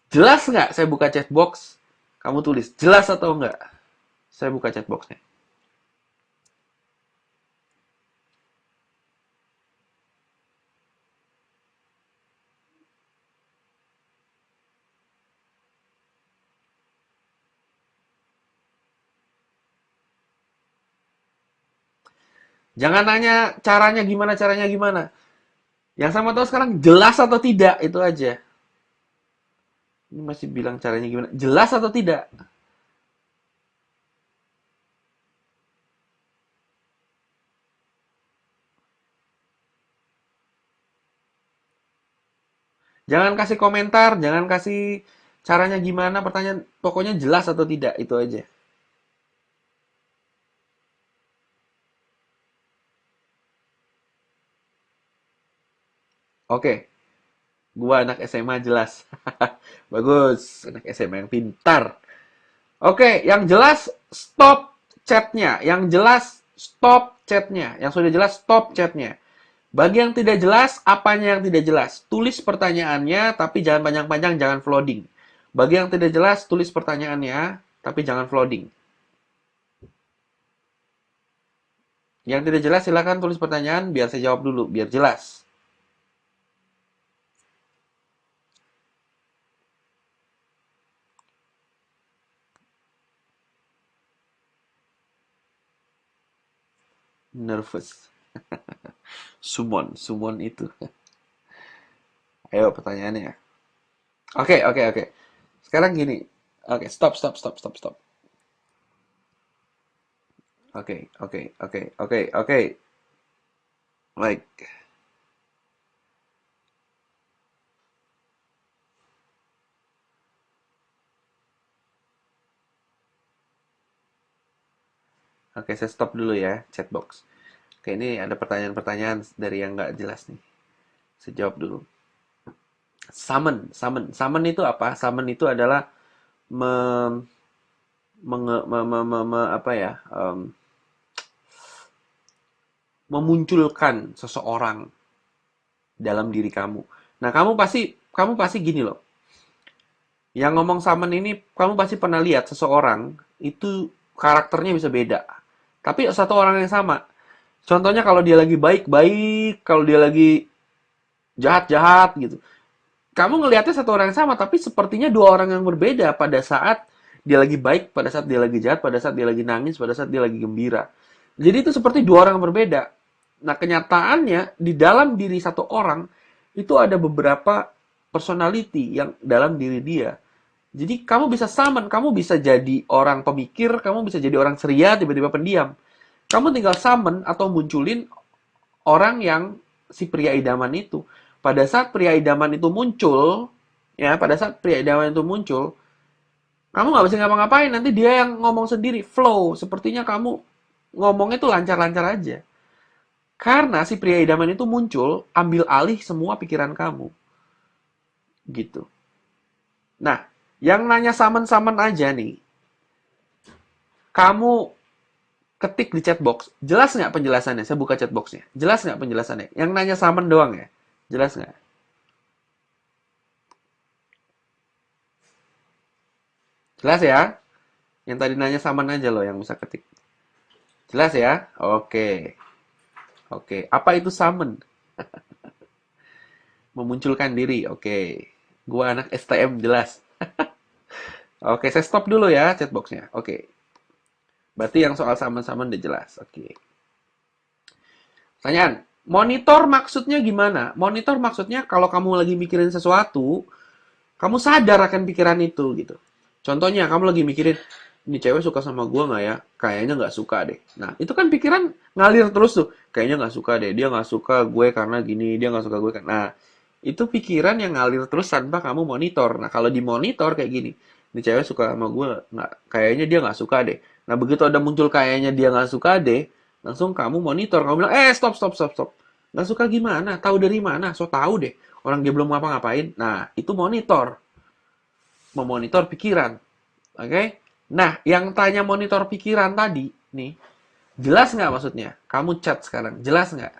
A: Jelas nggak saya buka chatbox? Kamu tulis, jelas atau nggak? Saya buka chatboxnya. Jangan nanya caranya gimana. Yang sama tahu sekarang jelas atau tidak, itu aja. Ini masih bilang caranya gimana? Jelas atau tidak? Jangan kasih komentar, jangan kasih caranya gimana, pertanyaan pokoknya jelas atau tidak, itu aja. Oke, gua anak SMA jelas. Bagus, anak SMA yang pintar. Oke, yang jelas stop chatnya. Yang jelas stop chatnya. Yang sudah jelas stop chatnya. Bagi yang tidak jelas, apanya yang tidak jelas? Tulis pertanyaannya, tapi jangan panjang-panjang, jangan flooding. Bagi yang tidak jelas, tulis pertanyaannya, tapi jangan flooding. Yang tidak jelas, silakan tulis pertanyaan, biar saya jawab dulu, biar jelas. Nervous. Summon itu. Ayo pertanyaannya. Oke, oke, oke. Sekarang gini. Oke, stop. Oke, oke. Like, Oke, saya stop dulu ya, chatbox. Oke, ini ada pertanyaan-pertanyaan dari yang nggak jelas nih. Saya jawab dulu. Summon itu apa? Summon itu adalah mem- apa ya? Memunculkan seseorang dalam diri kamu. Nah, kamu pasti gini loh. Yang ngomong summon ini kamu pasti pernah lihat seseorang itu karakternya bisa beda. Tapi satu orang yang sama. Contohnya kalau dia lagi baik-baik, kalau dia lagi jahat-jahat gitu. Kamu ngelihatnya satu orang yang sama, tapi sepertinya dua orang yang berbeda pada saat dia lagi baik, pada saat dia lagi jahat, pada saat dia lagi nangis, pada saat dia lagi gembira. Jadi itu seperti dua orang yang berbeda. Nah, kenyataannya di dalam diri satu orang itu ada beberapa personality yang dalam diri dia. Jadi kamu bisa summon, kamu bisa jadi orang pemikir, kamu bisa jadi orang ceria, tiba-tiba pendiam. Kamu tinggal summon atau munculin orang yang si pria idaman itu. Pada saat pria idaman itu muncul, ya, pada saat pria idaman itu muncul, kamu nggak bisa ngapa-ngapain. Nanti dia yang ngomong sendiri, flow. Sepertinya kamu ngomongnya tuh lancar-lancar aja. Karena si pria idaman itu muncul, ambil alih semua pikiran kamu. Gitu. Nah, yang nanya summon-summon aja nih, kamu ketik di chatbox, jelas nggak penjelasannya? Saya buka chatboxnya. Jelas nggak penjelasannya? Yang nanya summon doang ya? Jelas nggak? Jelas ya? Yang tadi nanya summon aja loh yang bisa ketik. Jelas ya? Oke. Oke. Apa itu summon? Memunculkan diri. Oke. Gua anak STM jelas. Oke, saya stop dulu ya chatboxnya. Oke. Berarti yang soal summon-summon udah jelas. Oke. Pertanyaan. Monitor maksudnya gimana? Monitor maksudnya kalau kamu lagi mikirin sesuatu, kamu sadar akan pikiran itu gitu. Contohnya, kamu lagi mikirin, ini cewek suka sama gue nggak ya? Kayaknya nggak suka deh. Nah, itu kan pikiran ngalir terus tuh. Kayaknya nggak suka deh. Dia nggak suka gue karena gini. Dia nggak suka gue karena... Nah, itu pikiran yang ngalir terus tanpa kamu monitor. Nah, kalau dimonitor kayak gini. Ini cewek suka sama gue. Nggak, kayaknya dia nggak suka deh. Nah, begitu ada muncul kayaknya dia nggak suka deh, langsung kamu monitor. Kamu bilang, stop, stop, stop, stop. Nggak suka gimana? Tahu dari mana? So tahu deh. Orang dia belum ngapa-ngapain. Nah, itu monitor. Memonitor pikiran. Oke? Okay? Nah, yang tanya monitor pikiran tadi, nih, jelas nggak maksudnya? Kamu chat sekarang, jelas nggak?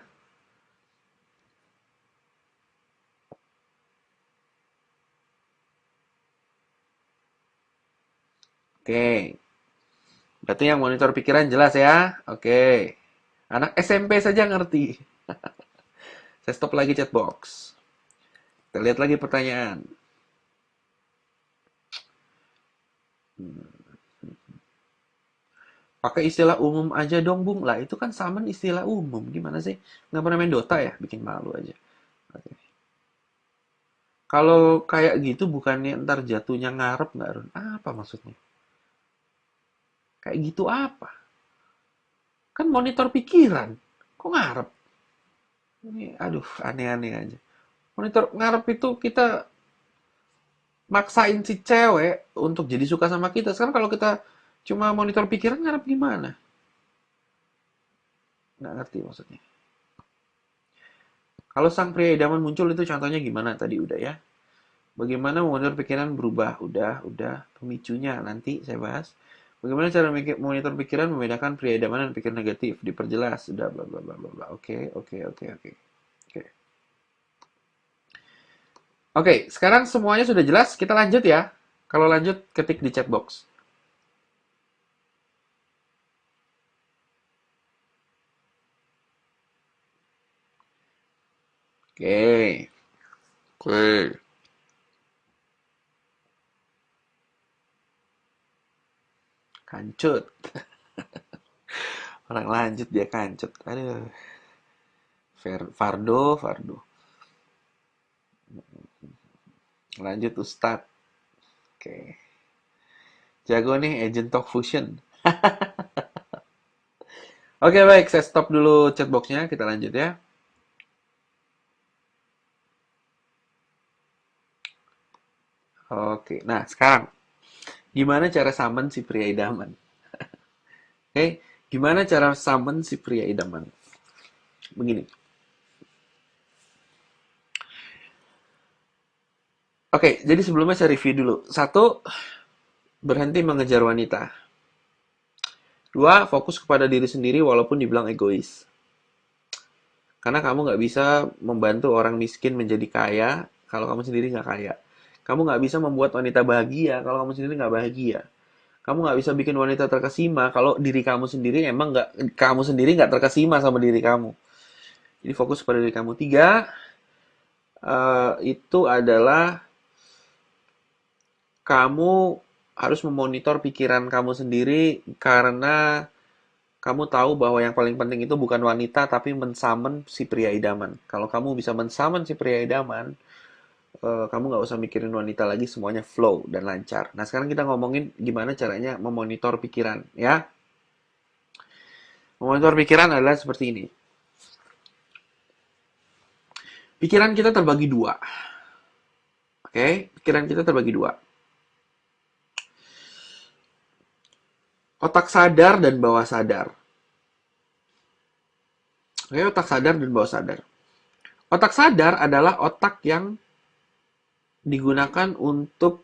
A: Oke, okay. Berarti yang monitor pikiran jelas ya? Oke. Okay. Anak SMP saja ngerti. Saya stop lagi chatbox. Kita lihat lagi pertanyaan. Pakai istilah umum aja dong, Bung. Lah, itu kan summon istilah umum. Gimana sih? Nggak pernah main Dota ya? Bikin malu aja. Oke. Kalau kayak gitu bukannya ntar jatuhnya ngarep nggak, Run? Apa maksudnya? Kayak gitu apa? Kan monitor pikiran. Kok ngarep? Ini, aduh, aneh-aneh aja. Monitor ngarep itu kita maksain si cewek untuk jadi suka sama kita. Sekarang kalau kita cuma monitor pikiran ngarep gimana? Nggak ngerti maksudnya. Kalau sang pria idaman muncul itu contohnya gimana tadi udah ya. Bagaimana monitor pikiran berubah? Udah. Pemicunya nanti saya bahas. Bagaimana cara monitor pikiran membedakan pria idaman dan pikiran negatif? Diperjelas. Sudah bla bla bla bla bla. Oke. Oke. Oke, sekarang semuanya sudah jelas. Kita lanjut ya. Kalau lanjut, ketik di chat box. Oke. Oke. Kancut. Orang lanjut dia kancut. Aduh. Fardo. Lanjut Ustadz. Oke. Jago nih Agent Talk Fusion. Oke, baik. Saya stop dulu chatboxnya. Kita lanjut ya. Oke. Nah, sekarang. Gimana cara summon si pria idaman? Oke. Gimana cara summon si pria idaman? Begini. Oke, jadi sebelumnya saya review dulu. Satu, berhenti mengejar wanita. Dua, fokus kepada diri sendiri walaupun dibilang egois. Karena kamu nggak bisa membantu orang miskin menjadi kaya kalau kamu sendiri nggak kaya. Kamu nggak bisa membuat wanita bahagia kalau kamu sendiri nggak bahagia. Kamu nggak bisa bikin wanita terkesima kalau diri kamu sendiri emang nggak kamu sendiri nggak terkesima sama diri kamu. Jadi fokus pada diri kamu. Tiga, itu adalah kamu harus memonitor pikiran kamu sendiri karena kamu tahu bahwa yang paling penting itu bukan wanita tapi mensummon si pria idaman. Kalau kamu bisa mensummon si pria idaman, kamu nggak usah mikirin wanita lagi, semuanya flow dan lancar. Nah, sekarang kita ngomongin gimana caranya memonitor pikiran, ya. Memonitor pikiran adalah seperti ini. Pikiran kita terbagi dua, oke? Pikiran kita terbagi dua. Otak sadar dan bawah sadar. Oke, otak sadar dan bawah sadar. Otak sadar adalah otak yang digunakan untuk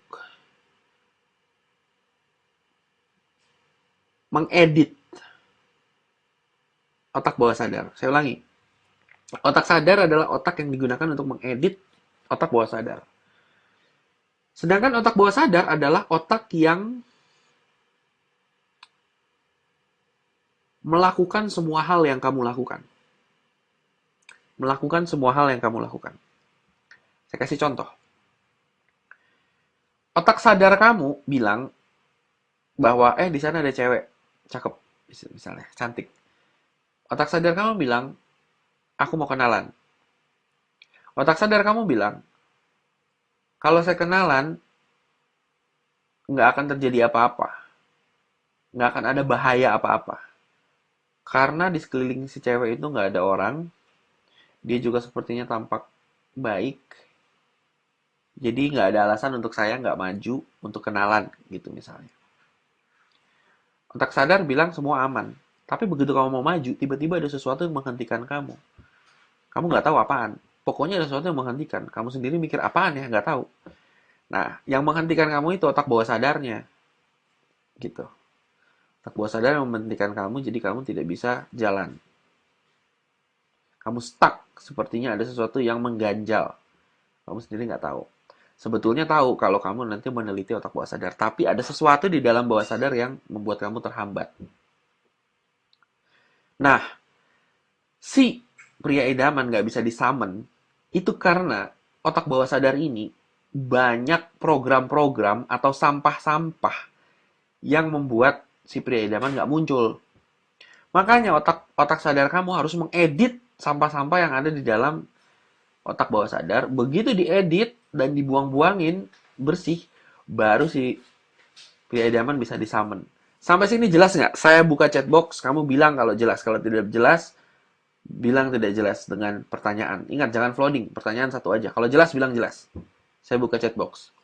A: mengedit otak bawah sadar. Saya ulangi. Otak sadar adalah otak yang digunakan untuk mengedit otak bawah sadar. Sedangkan otak bawah sadar adalah otak yang melakukan semua hal yang kamu lakukan. Melakukan semua hal yang kamu lakukan. Saya kasih contoh. Otak sadar kamu bilang bahwa di sana ada cewek cakep misalnya, cantik. Otak sadar kamu bilang, aku mau kenalan. Otak sadar kamu bilang, kalau saya kenalan, nggak akan terjadi apa-apa. Nggak akan ada bahaya apa-apa. Karena di sekeliling si cewek itu nggak ada orang, dia juga sepertinya tampak baik. Jadi nggak ada alasan untuk saya nggak maju untuk kenalan gitu misalnya. Otak sadar bilang semua aman. Tapi begitu kamu mau maju, tiba-tiba ada sesuatu yang menghentikan kamu. Kamu nggak tahu apaan. Pokoknya ada sesuatu yang menghentikan. Kamu sendiri mikir apaan ya, nggak tahu. Nah, yang menghentikan kamu itu otak bawah sadarnya. Gitu. Otak bawah sadar yang menghentikan kamu, jadi kamu tidak bisa jalan. Kamu stuck. Sepertinya ada sesuatu yang mengganjal. Kamu sendiri nggak tahu. Sebetulnya tahu kalau kamu nanti meneliti otak bawah sadar. Tapi ada sesuatu di dalam bawah sadar yang membuat kamu terhambat. Nah, si pria idaman nggak bisa disummon, itu karena otak bawah sadar ini banyak program-program atau sampah-sampah yang membuat si pria idaman nggak muncul. Makanya otak sadar kamu harus mengedit sampah-sampah yang ada di dalam otak bawah sadar. Begitu diedit dan dibuang-buangin bersih, baru si pria idaman bisa disummon. Sampai sini jelas nggak? Saya buka chatbox, kamu bilang kalau jelas. Kalau tidak jelas, bilang tidak jelas dengan pertanyaan. Ingat, jangan flooding. Pertanyaan satu aja. Kalau jelas, bilang jelas. Saya buka chatbox.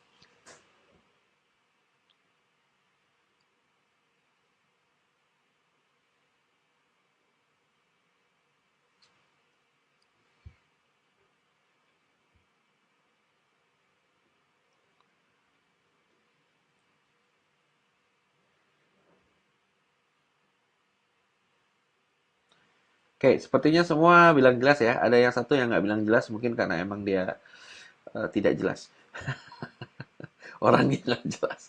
A: Oke, sepertinya semua bilang jelas ya. Ada yang satu yang nggak bilang jelas, mungkin karena emang dia tidak jelas. Orangnya nggak jelas.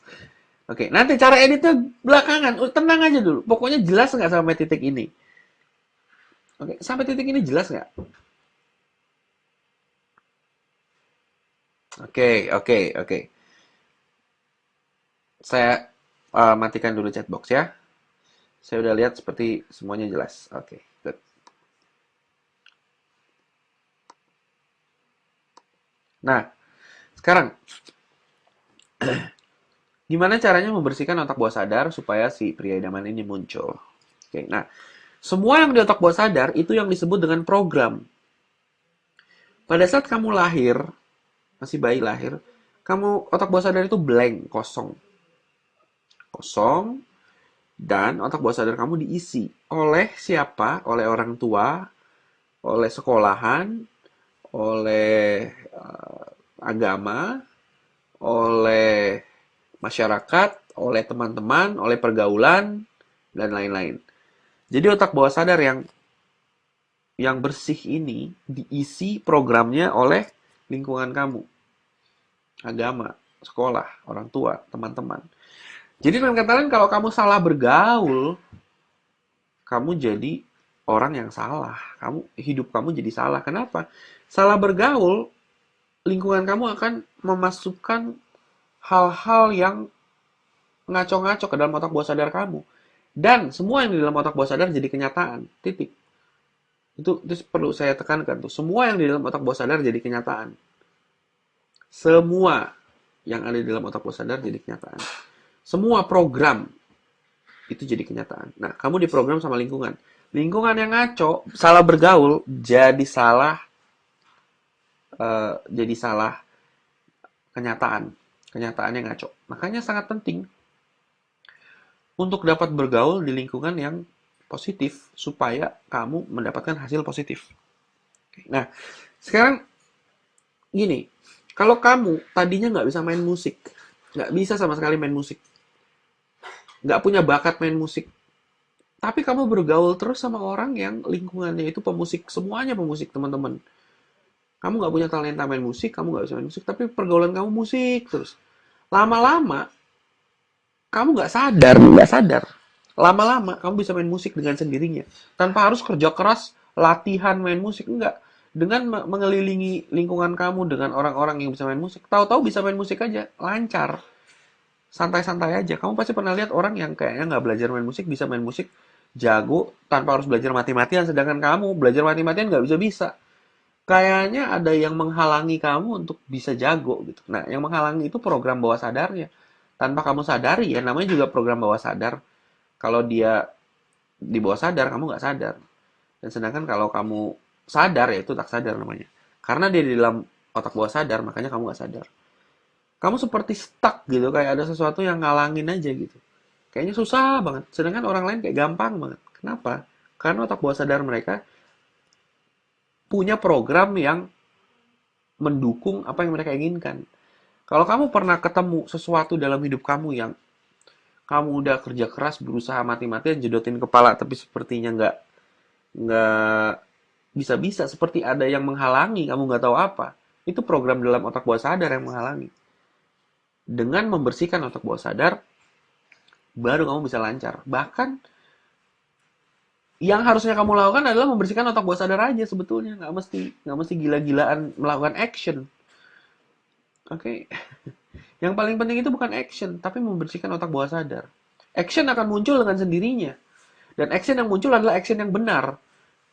A: Oke, nanti cara editnya belakangan. Tenang aja dulu. Pokoknya jelas nggak sampai titik ini? Oke, sampai titik ini jelas nggak? Oke, oke, oke. Saya matikan dulu chatbox ya. Saya udah lihat seperti semuanya jelas. Oke, good. Nah, sekarang gimana caranya membersihkan otak bawah sadar supaya si pria idaman ini muncul? Oke, nah, semua yang di otak bawah sadar itu yang disebut dengan program. Pada saat kamu lahir, masih bayi lahir, kamu otak bawah sadar itu blank, kosong. Kosong, Dan otak bawah sadar kamu diisi oleh siapa? Oleh orang tua, oleh sekolahan, oleh agama, oleh masyarakat, oleh teman-teman, oleh pergaulan, dan lain-lain. Jadi otak bawah sadar yang bersih ini diisi programnya oleh lingkungan kamu, agama, sekolah, orang tua, teman-teman. Jadi dengan kata lain, kalau kamu salah bergaul, kamu jadi orang yang salah. Hidup kamu jadi salah. Kenapa? Salah bergaul, lingkungan kamu akan memasukkan hal-hal yang ngaco-ngaco ke dalam otak bawah sadar kamu. Dan semua yang di dalam otak bawah sadar jadi kenyataan. Titik. Itu perlu saya tekankan tuh. Semua yang di dalam otak bawah sadar jadi kenyataan. Semua yang ada di dalam otak bawah sadar jadi kenyataan. Semua program itu jadi kenyataan. Nah, kamu diprogram sama lingkungan. Lingkungan yang ngaco, salah bergaul, jadi salah kenyataan. Kenyataan yang ngaco. Makanya sangat penting untuk dapat bergaul di lingkungan yang positif supaya kamu mendapatkan hasil positif. Nah, sekarang gini, kalau kamu tadinya nggak bisa main musik, nggak bisa sama sekali main musik, nggak punya bakat main musik, tapi kamu bergaul terus sama orang yang lingkungannya itu pemusik, semuanya pemusik, teman-teman. Kamu nggak punya talenta main musik, kamu nggak bisa main musik, tapi pergaulan kamu musik terus. Lama-lama, kamu nggak sadar. Lama-lama, kamu bisa main musik dengan sendirinya. Tanpa harus kerja keras, latihan main musik, enggak. Dengan mengelilingi lingkungan kamu dengan orang-orang yang bisa main musik, tahu-tahu bisa main musik aja, lancar. Santai-santai aja. Kamu pasti pernah lihat orang yang kayaknya nggak belajar main musik, bisa main musik, jago, tanpa harus belajar mati-matian. Sedangkan kamu belajar mati-matian nggak bisa-bisa. Kayaknya ada yang menghalangi kamu untuk bisa jago gitu. Nah, yang menghalangi itu program bawah sadarnya. Tanpa kamu sadari ya, namanya juga program bawah sadar. Kalau dia di bawah sadar, kamu nggak sadar. Dan sedangkan kalau kamu sadar, ya itu tak sadar namanya. Karena dia di dalam otak bawah sadar, makanya kamu nggak sadar. Kamu seperti stuck gitu, kayak ada sesuatu yang ngalangin aja gitu. Kayaknya susah banget. Sedangkan orang lain kayak gampang banget. Kenapa? Karena otak bawah sadar mereka punya program yang mendukung apa yang mereka inginkan. Kalau kamu pernah ketemu sesuatu dalam hidup kamu yang kamu udah kerja keras, berusaha mati-matian, jedotin kepala, tapi sepertinya nggak bisa-bisa, seperti ada yang menghalangi, kamu nggak tahu apa. Itu program dalam otak bawah sadar yang menghalangi. Dengan membersihkan otak bawah sadar, baru kamu bisa lancar. Bahkan yang harusnya kamu lakukan adalah membersihkan otak bawah sadar aja sebetulnya, nggak mesti gila-gilaan melakukan action. Oke. Yang paling penting itu bukan action, tapi membersihkan otak bawah sadar. Action akan muncul dengan sendirinya. Dan action yang muncul adalah action yang benar.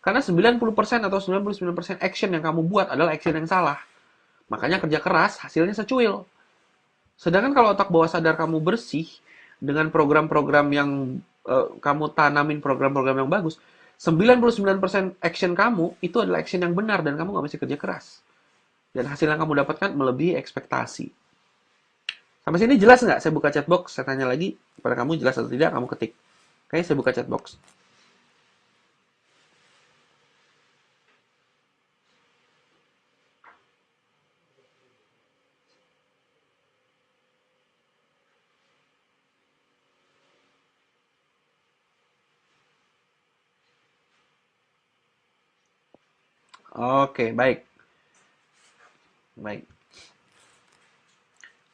A: Karena 90% atau 99% action yang kamu buat adalah action yang salah. Makanya kerja keras, hasilnya secuil. Sedangkan kalau otak bawah sadar kamu bersih, dengan program-program yang kamu tanamin program-program yang bagus, 99% action kamu itu adalah action yang benar dan kamu nggak mesti kerja keras. Dan hasil yang kamu dapatkan melebihi ekspektasi. Sampai sini jelas nggak? Saya buka chatbox, saya tanya lagi kepada kamu jelas atau tidak, kamu ketik. Oke, saya buka chatbox. Oke, baik. Baik.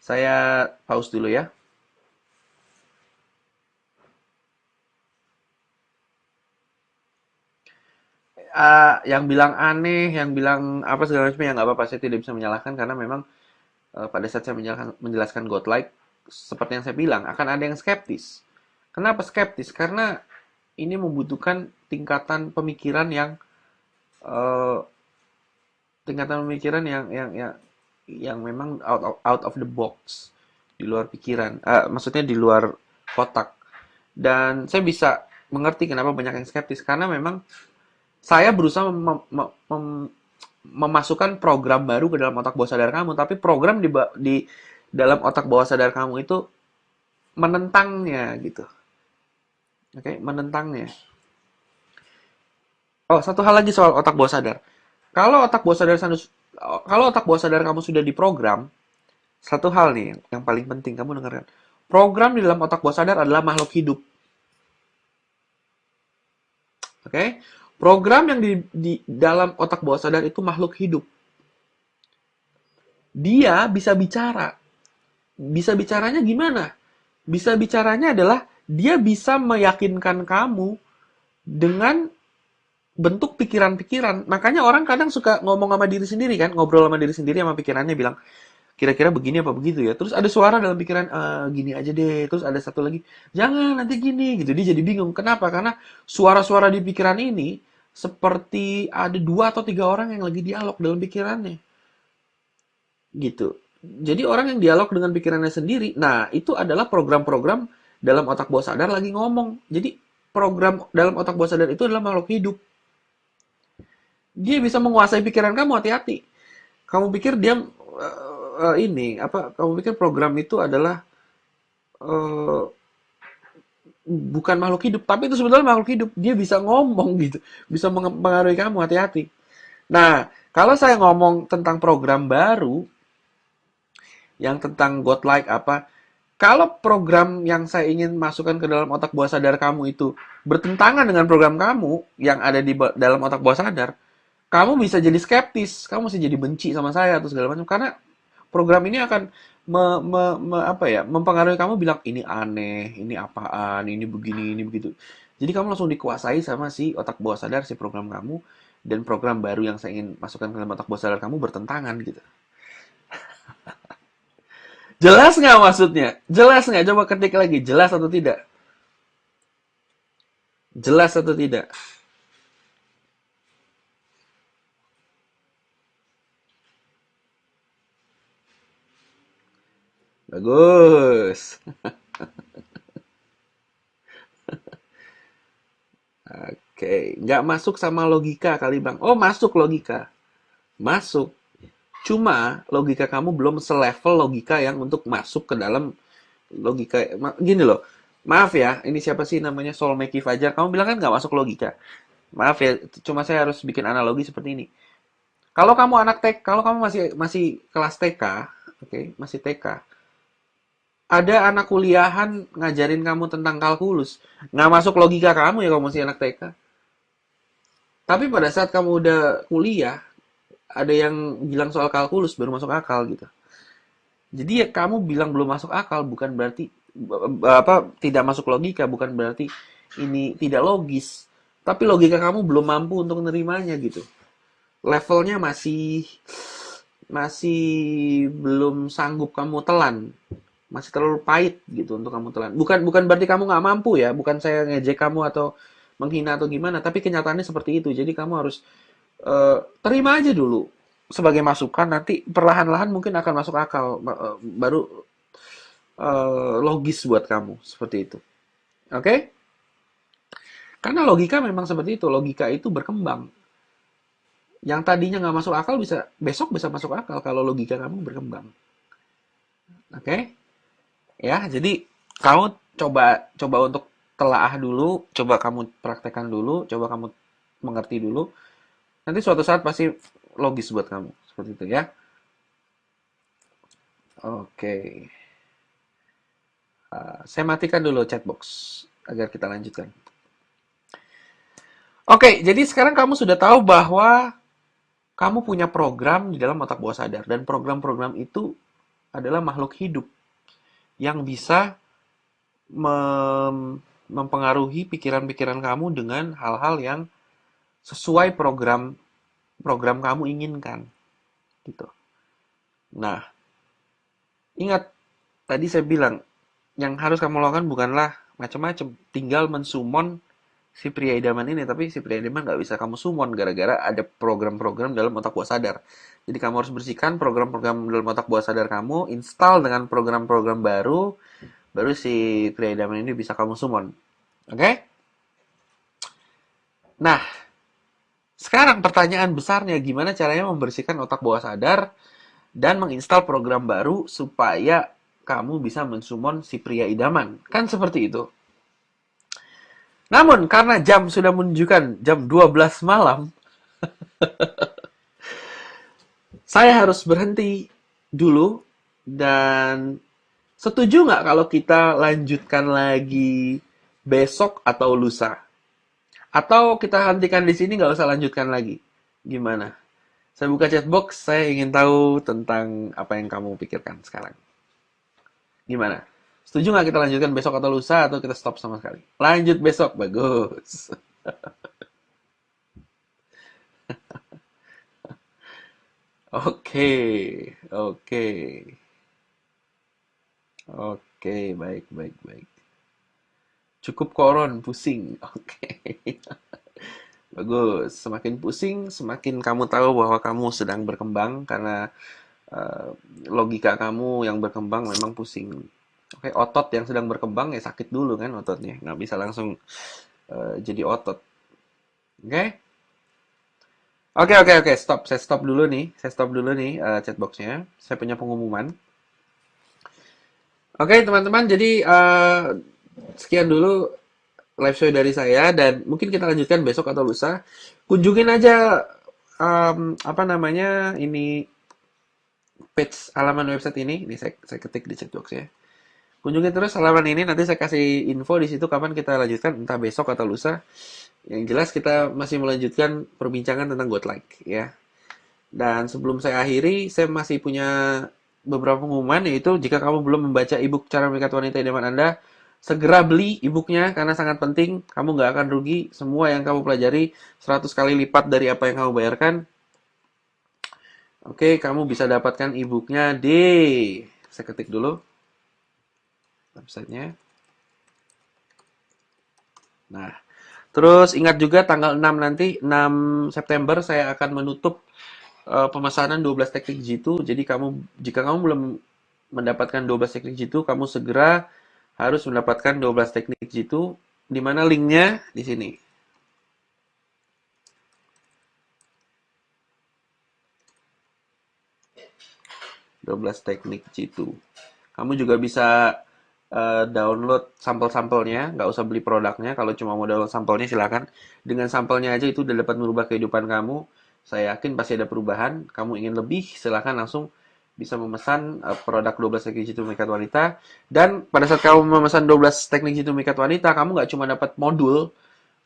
A: Saya pause dulu ya. Yang bilang aneh, yang bilang apa segala macam ya nggak apa-apa, saya tidak bisa menyalahkan karena memang pada saat saya menjelaskan godlike, seperti yang saya bilang, akan ada yang skeptis. Kenapa skeptis? Karena ini membutuhkan eh, tingkatan pemikiran yang memang out of the box, di luar pikiran, maksudnya di luar kotak. Dan saya bisa mengerti kenapa banyak yang skeptis karena memang saya berusaha memasukkan program baru ke dalam otak bawah sadar kamu, tapi program di dalam otak bawah sadar kamu itu menentangnya gitu. Oke, menentangnya. Oh, satu hal lagi soal otak bawah sadar. Kalau otak bawah sadar kalau otak bawah sadar kamu sudah diprogram, satu hal nih yang paling penting kamu dengarkan. Program di dalam otak bawah sadar adalah makhluk hidup. Oke? Program yang di dalam otak bawah sadar itu makhluk hidup. Dia bisa bicara. Bisa bicaranya gimana? Bisa bicaranya adalah dia bisa meyakinkan kamu dengan bentuk pikiran-pikiran. Makanya orang kadang suka ngomong sama diri sendiri kan, ngobrol sama diri sendiri sama pikirannya bilang, kira-kira begini apa begitu ya. Terus ada suara dalam pikiran, gini aja deh. Terus ada satu lagi, jangan nanti gini gitu. Dia jadi bingung. Kenapa? Karena suara-suara di pikiran ini seperti ada 2 atau 3 orang yang lagi dialog dalam pikirannya. Gitu. Jadi orang yang dialog dengan pikirannya sendiri, nah itu adalah program-program dalam otak bawah sadar lagi ngomong. Jadi program dalam otak bawah sadar itu adalah makhluk hidup. Dia bisa menguasai pikiran kamu, hati-hati. Kamu pikir dia ini apa? Kamu pikir program itu adalah eh, bukan makhluk hidup, tapi itu sebetulnya makhluk hidup. Dia bisa ngomong gitu, bisa mempengaruhi kamu, hati-hati. Nah, kalau saya ngomong tentang program baru yang tentang godlike apa, kalau program yang saya ingin masukkan ke dalam otak bawah sadar kamu itu bertentangan dengan program kamu yang ada di dalam otak bawah sadar, kamu bisa jadi skeptis, kamu bisa jadi benci sama saya atau segala macam karena program ini akan apa ya, mempengaruhi kamu bilang ini aneh, ini apaan, ini begini, ini begitu. Jadi kamu langsung dikuasai sama si otak bawah sadar si program kamu dan program baru yang saya ingin masukkan ke dalam otak bawah sadar kamu bertentangan gitu. Jelas nggak maksudnya? Jelas nggak? Coba ketik lagi, jelas atau tidak? Jelas atau tidak? Bagus. Oke, nggak masuk sama logika kali Bang. Oh, masuk logika. Masuk. Cuma logika kamu belum selevel logika yang untuk masuk ke dalam logika. Gini loh, maaf ya, ini siapa sih namanya Solmeki Fajar? Kamu bilang kan nggak masuk logika. Maaf ya, cuma saya harus bikin analogi seperti ini. Kalau kamu anak TK, kalau kamu masih masih kelas TK, oke, masih TK, ada anak kuliahan ngajarin kamu tentang kalkulus, nggak masuk logika kamu ya kamu masih anak TK. Tapi pada saat kamu udah kuliah, ada yang bilang soal kalkulus baru masuk akal gitu. Jadi ya kamu bilang belum masuk akal bukan berarti apa tidak masuk logika, bukan berarti ini tidak logis. Tapi logika kamu belum mampu untuk menerimanya gitu. Levelnya masih masih belum sanggup kamu telan. Masih terlalu pahit gitu untuk kamu telan. Bukan bukan berarti kamu nggak mampu ya, bukan saya ngejek kamu atau menghina atau gimana, tapi kenyataannya seperti itu. Jadi kamu harus terima aja dulu sebagai masukan, nanti perlahan-lahan mungkin akan masuk akal, baru logis buat kamu seperti itu. Oke? Okay? Karena logika memang seperti itu. Logika itu berkembang. Yang tadinya nggak masuk akal bisa besok bisa masuk akal kalau logika kamu berkembang. Oke? Okay? Ya, jadi kamu coba coba untuk telaah dulu, coba kamu praktekkan dulu, coba kamu mengerti dulu. Nanti suatu saat pasti logis buat kamu. Seperti itu ya. Oke. Saya matikan dulu chatbox agar kita lanjutkan. Oke, jadi sekarang kamu sudah tahu bahwa kamu punya program di dalam otak bawah sadar dan program-program itu adalah makhluk hidup yang bisa mempengaruhi pikiran-pikiran kamu dengan hal-hal yang sesuai program program kamu inginkan gitu. Nah, ingat tadi saya bilang yang harus kamu lakukan bukanlah macam-macam, tinggal mensumon si pria idaman ini, tapi si pria idaman nggak bisa kamu summon gara-gara ada program-program dalam otak bawah sadar. Jadi kamu harus bersihkan program-program dalam otak bawah sadar kamu, install dengan program-program baru, baru si pria idaman ini bisa kamu summon. Oke? Okay? Nah, sekarang pertanyaan besarnya gimana caranya membersihkan otak bawah sadar dan menginstal program baru supaya kamu bisa mensummon si pria idaman. Kan seperti itu. Namun karena jam sudah menunjukkan jam 12 malam, saya harus berhenti dulu dan setuju nggak kalau kita lanjutkan lagi besok atau lusa? Atau kita hentikan di sini nggak usah lanjutkan lagi? Gimana? Saya buka chatbox, saya ingin tahu tentang apa yang kamu pikirkan sekarang. Gimana? Setuju nggak kita lanjutkan besok atau lusa atau kita stop sama sekali? Lanjut besok, bagus. Oke, oke, oke, baik, baik, baik. Cukup koron, pusing. Oke, bagus. Semakin pusing, semakin kamu tahu bahwa kamu sedang berkembang karena eh, logika kamu yang berkembang memang pusing. Oke, otot yang sedang berkembang ya sakit dulu kan ototnya, nggak bisa langsung jadi otot. Oke, oke, oke, oke, stop. Saya stop dulu nih. Saya stop dulu nih chatboxnya. Saya punya pengumuman. Oke, teman-teman. Jadi sekian dulu live show dari saya dan mungkin kita lanjutkan besok atau lusa. Kunjungin aja apa namanya ini page halaman website ini. Ini saya ketik di chatbox ya. Kunjungi terus halaman ini. Nanti saya kasih info di situ kapan kita lanjutkan, entah besok atau lusa. Yang jelas kita masih melanjutkan perbincangan tentang Godlike ya. Dan sebelum saya akhiri, saya masih punya beberapa pengumuman, yaitu jika kamu belum membaca ebook Cara Memikat Wanita Idaman Anda, segera beli ebooknya karena sangat penting. Kamu nggak akan rugi. Semua yang kamu pelajari 100 kali lipat dari apa yang kamu bayarkan. Oke, kamu bisa dapatkan ebooknya di... Saya ketik dulu websitenya. Nah, terus ingat juga tanggal 6 nanti, 6 September saya akan menutup pemesanan 12 teknik jitu. Jadi jika kamu belum mendapatkan 12 teknik jitu, kamu segera harus mendapatkan 12 teknik jitu. Di mana linknya? Di sini. 12 teknik jitu. Kamu juga bisa download sampel-sampelnya, nggak usah beli produknya. Kalau cuma mau download sampelnya silakan. Dengan sampelnya aja itu udah dapat merubah kehidupan kamu. Saya yakin pasti ada perubahan. Kamu ingin lebih, silakan langsung bisa memesan produk 12 teknik jitu memikat wanita. Dan pada saat kamu memesan 12 teknik jitu memikat wanita, kamu nggak cuma dapat modul,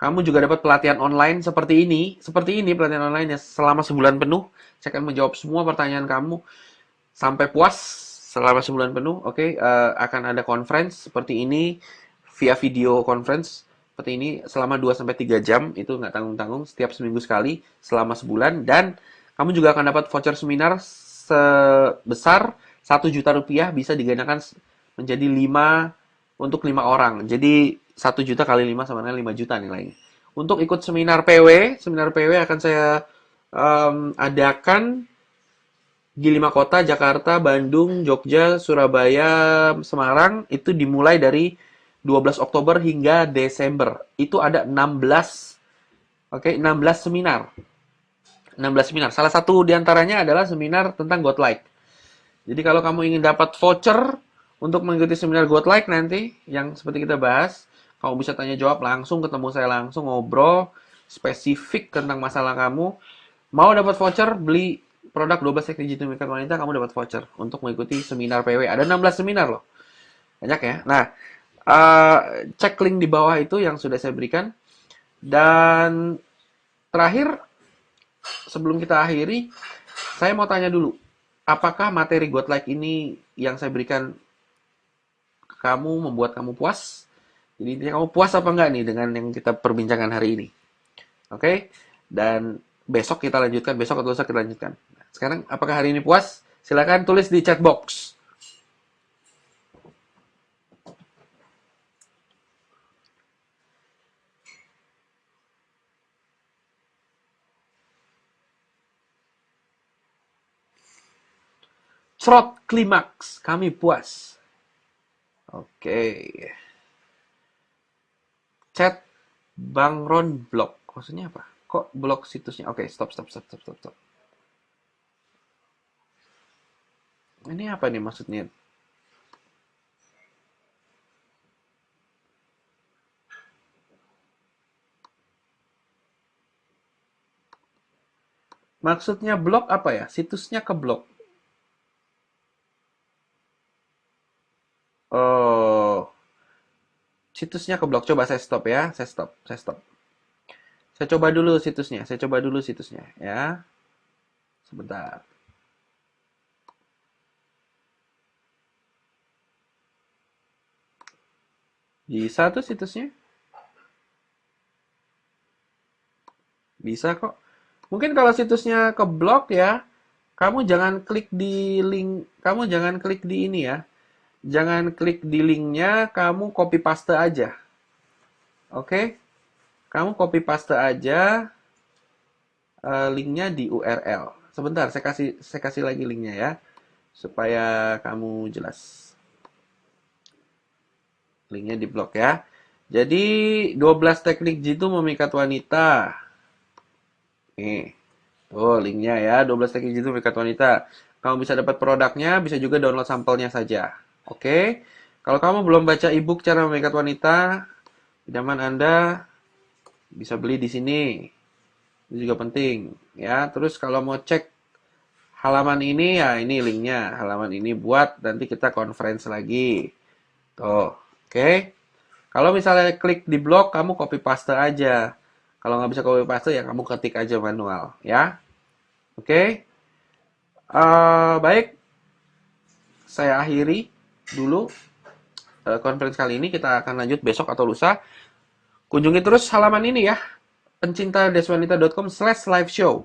A: kamu juga dapat pelatihan online seperti ini. Seperti ini pelatihan online ya selama sebulan penuh. Saya akan menjawab semua pertanyaan kamu sampai puas selama sebulan penuh. Oke, akan ada conference seperti ini via video conference seperti ini selama 2 sampai 3 jam, itu nggak tanggung-tanggung, setiap seminggu sekali selama sebulan. Dan kamu juga akan dapat voucher seminar sebesar 1 juta rupiah, bisa digandakan menjadi 5 untuk 5 orang. Jadi 1 juta kali 5 sama dengan 5 juta nilainya. Untuk ikut seminar PW akan saya adakan di 5 kota, Jakarta, Bandung, Jogja, Surabaya, Semarang, itu dimulai dari 12 Oktober hingga Desember. Itu ada 16, oke, 16 seminar. 16 seminar. Salah satu diantaranya adalah seminar tentang Godlike. Jadi kalau kamu ingin dapat voucher untuk mengikuti seminar Godlike nanti, yang seperti kita bahas, kamu bisa tanya jawab langsung, ketemu saya langsung, ngobrol, spesifik tentang masalah kamu. Mau dapat voucher, beli produk 12 teknik jitu memikat wanita, kamu dapat voucher untuk mengikuti seminar PW. Ada 16 seminar loh. Banyak ya. Nah, cek link di bawah itu yang sudah saya berikan. Dan terakhir, sebelum kita akhiri, saya mau tanya dulu. Apakah materi Godlike ini yang saya berikan ke kamu membuat kamu puas? Jadi intinya kamu puas apa enggak nih dengan yang kita perbincangkan hari ini? Oke? Dan besok kita lanjutkan, besok atau lusa kita lanjutkan. Sekarang, apakah hari ini puas? Silakan tulis di chat box. Trot klimaks, kami puas. Oke. Chat Bang Ron blok. Maksudnya apa? Kok blok situsnya? Oke, stop, stop, stop, stop, stop, stop. Ini apa nih maksudnya? Maksudnya blok apa ya? Situsnya ke blok. Oh, situsnya ke blok. Coba saya stop ya. Saya stop. Saya stop. Saya coba dulu situsnya. Saya coba dulu situsnya ya. Sebentar. Bisa tuh situsnya? Bisa kok. Mungkin kalau situsnya ke blok ya, kamu jangan klik di link, kamu jangan klik di ini ya. Jangan klik di linknya, kamu copy paste aja. Oke? Kamu copy paste aja linknya di URL. Sebentar, saya kasih lagi linknya ya, supaya kamu jelas. Linknya di blog ya. Jadi 12 teknik jitu memikat wanita. Nih, tuh linknya ya, 12 teknik jitu memikat wanita. Kamu bisa dapat produknya, bisa juga download sampelnya saja. Oke? Kalau kamu belum baca ebook cara memikat wanita, idaman Anda bisa beli di sini. Itu juga penting ya. Terus kalau mau cek halaman ini ya ini linknya. Halaman ini buat nanti kita conference lagi. Tuh, oke. Kalau misalnya klik di blog, kamu copy paste aja. Kalau nggak bisa copy paste ya kamu ketik aja manual ya. Oke. Baik, saya akhiri dulu conference kali ini. Kita akan lanjut besok atau lusa. Kunjungi terus halaman ini ya, pencinta-wanita.com/live show.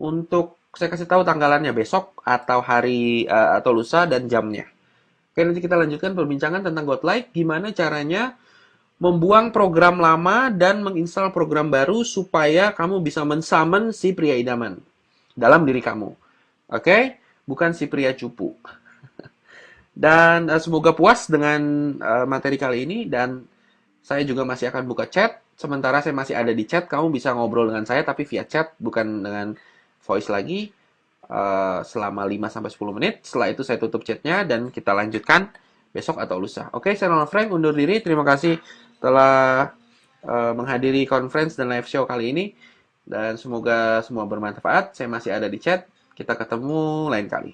A: Untuk saya kasih tahu tanggalannya besok atau hari atau lusa dan jamnya. Oke, nanti kita lanjutkan perbincangan tentang Godlike, gimana caranya membuang program lama dan menginstal program baru supaya kamu bisa mensummon si pria idaman dalam diri kamu. Oke, bukan si pria cupu. Dan semoga puas dengan materi kali ini dan saya juga masih akan buka chat. Sementara saya masih ada di chat, kamu bisa ngobrol dengan saya tapi via chat, bukan dengan voice lagi. Selama 5-10 menit. Setelah itu saya tutup chatnya dan kita lanjutkan besok atau lusa. Oke, saya Ronald Frank undur diri. Terima kasih telah menghadiri conference dan live show kali ini. Dan semoga semua bermanfaat. Saya masih ada di chat. Kita ketemu lain kali.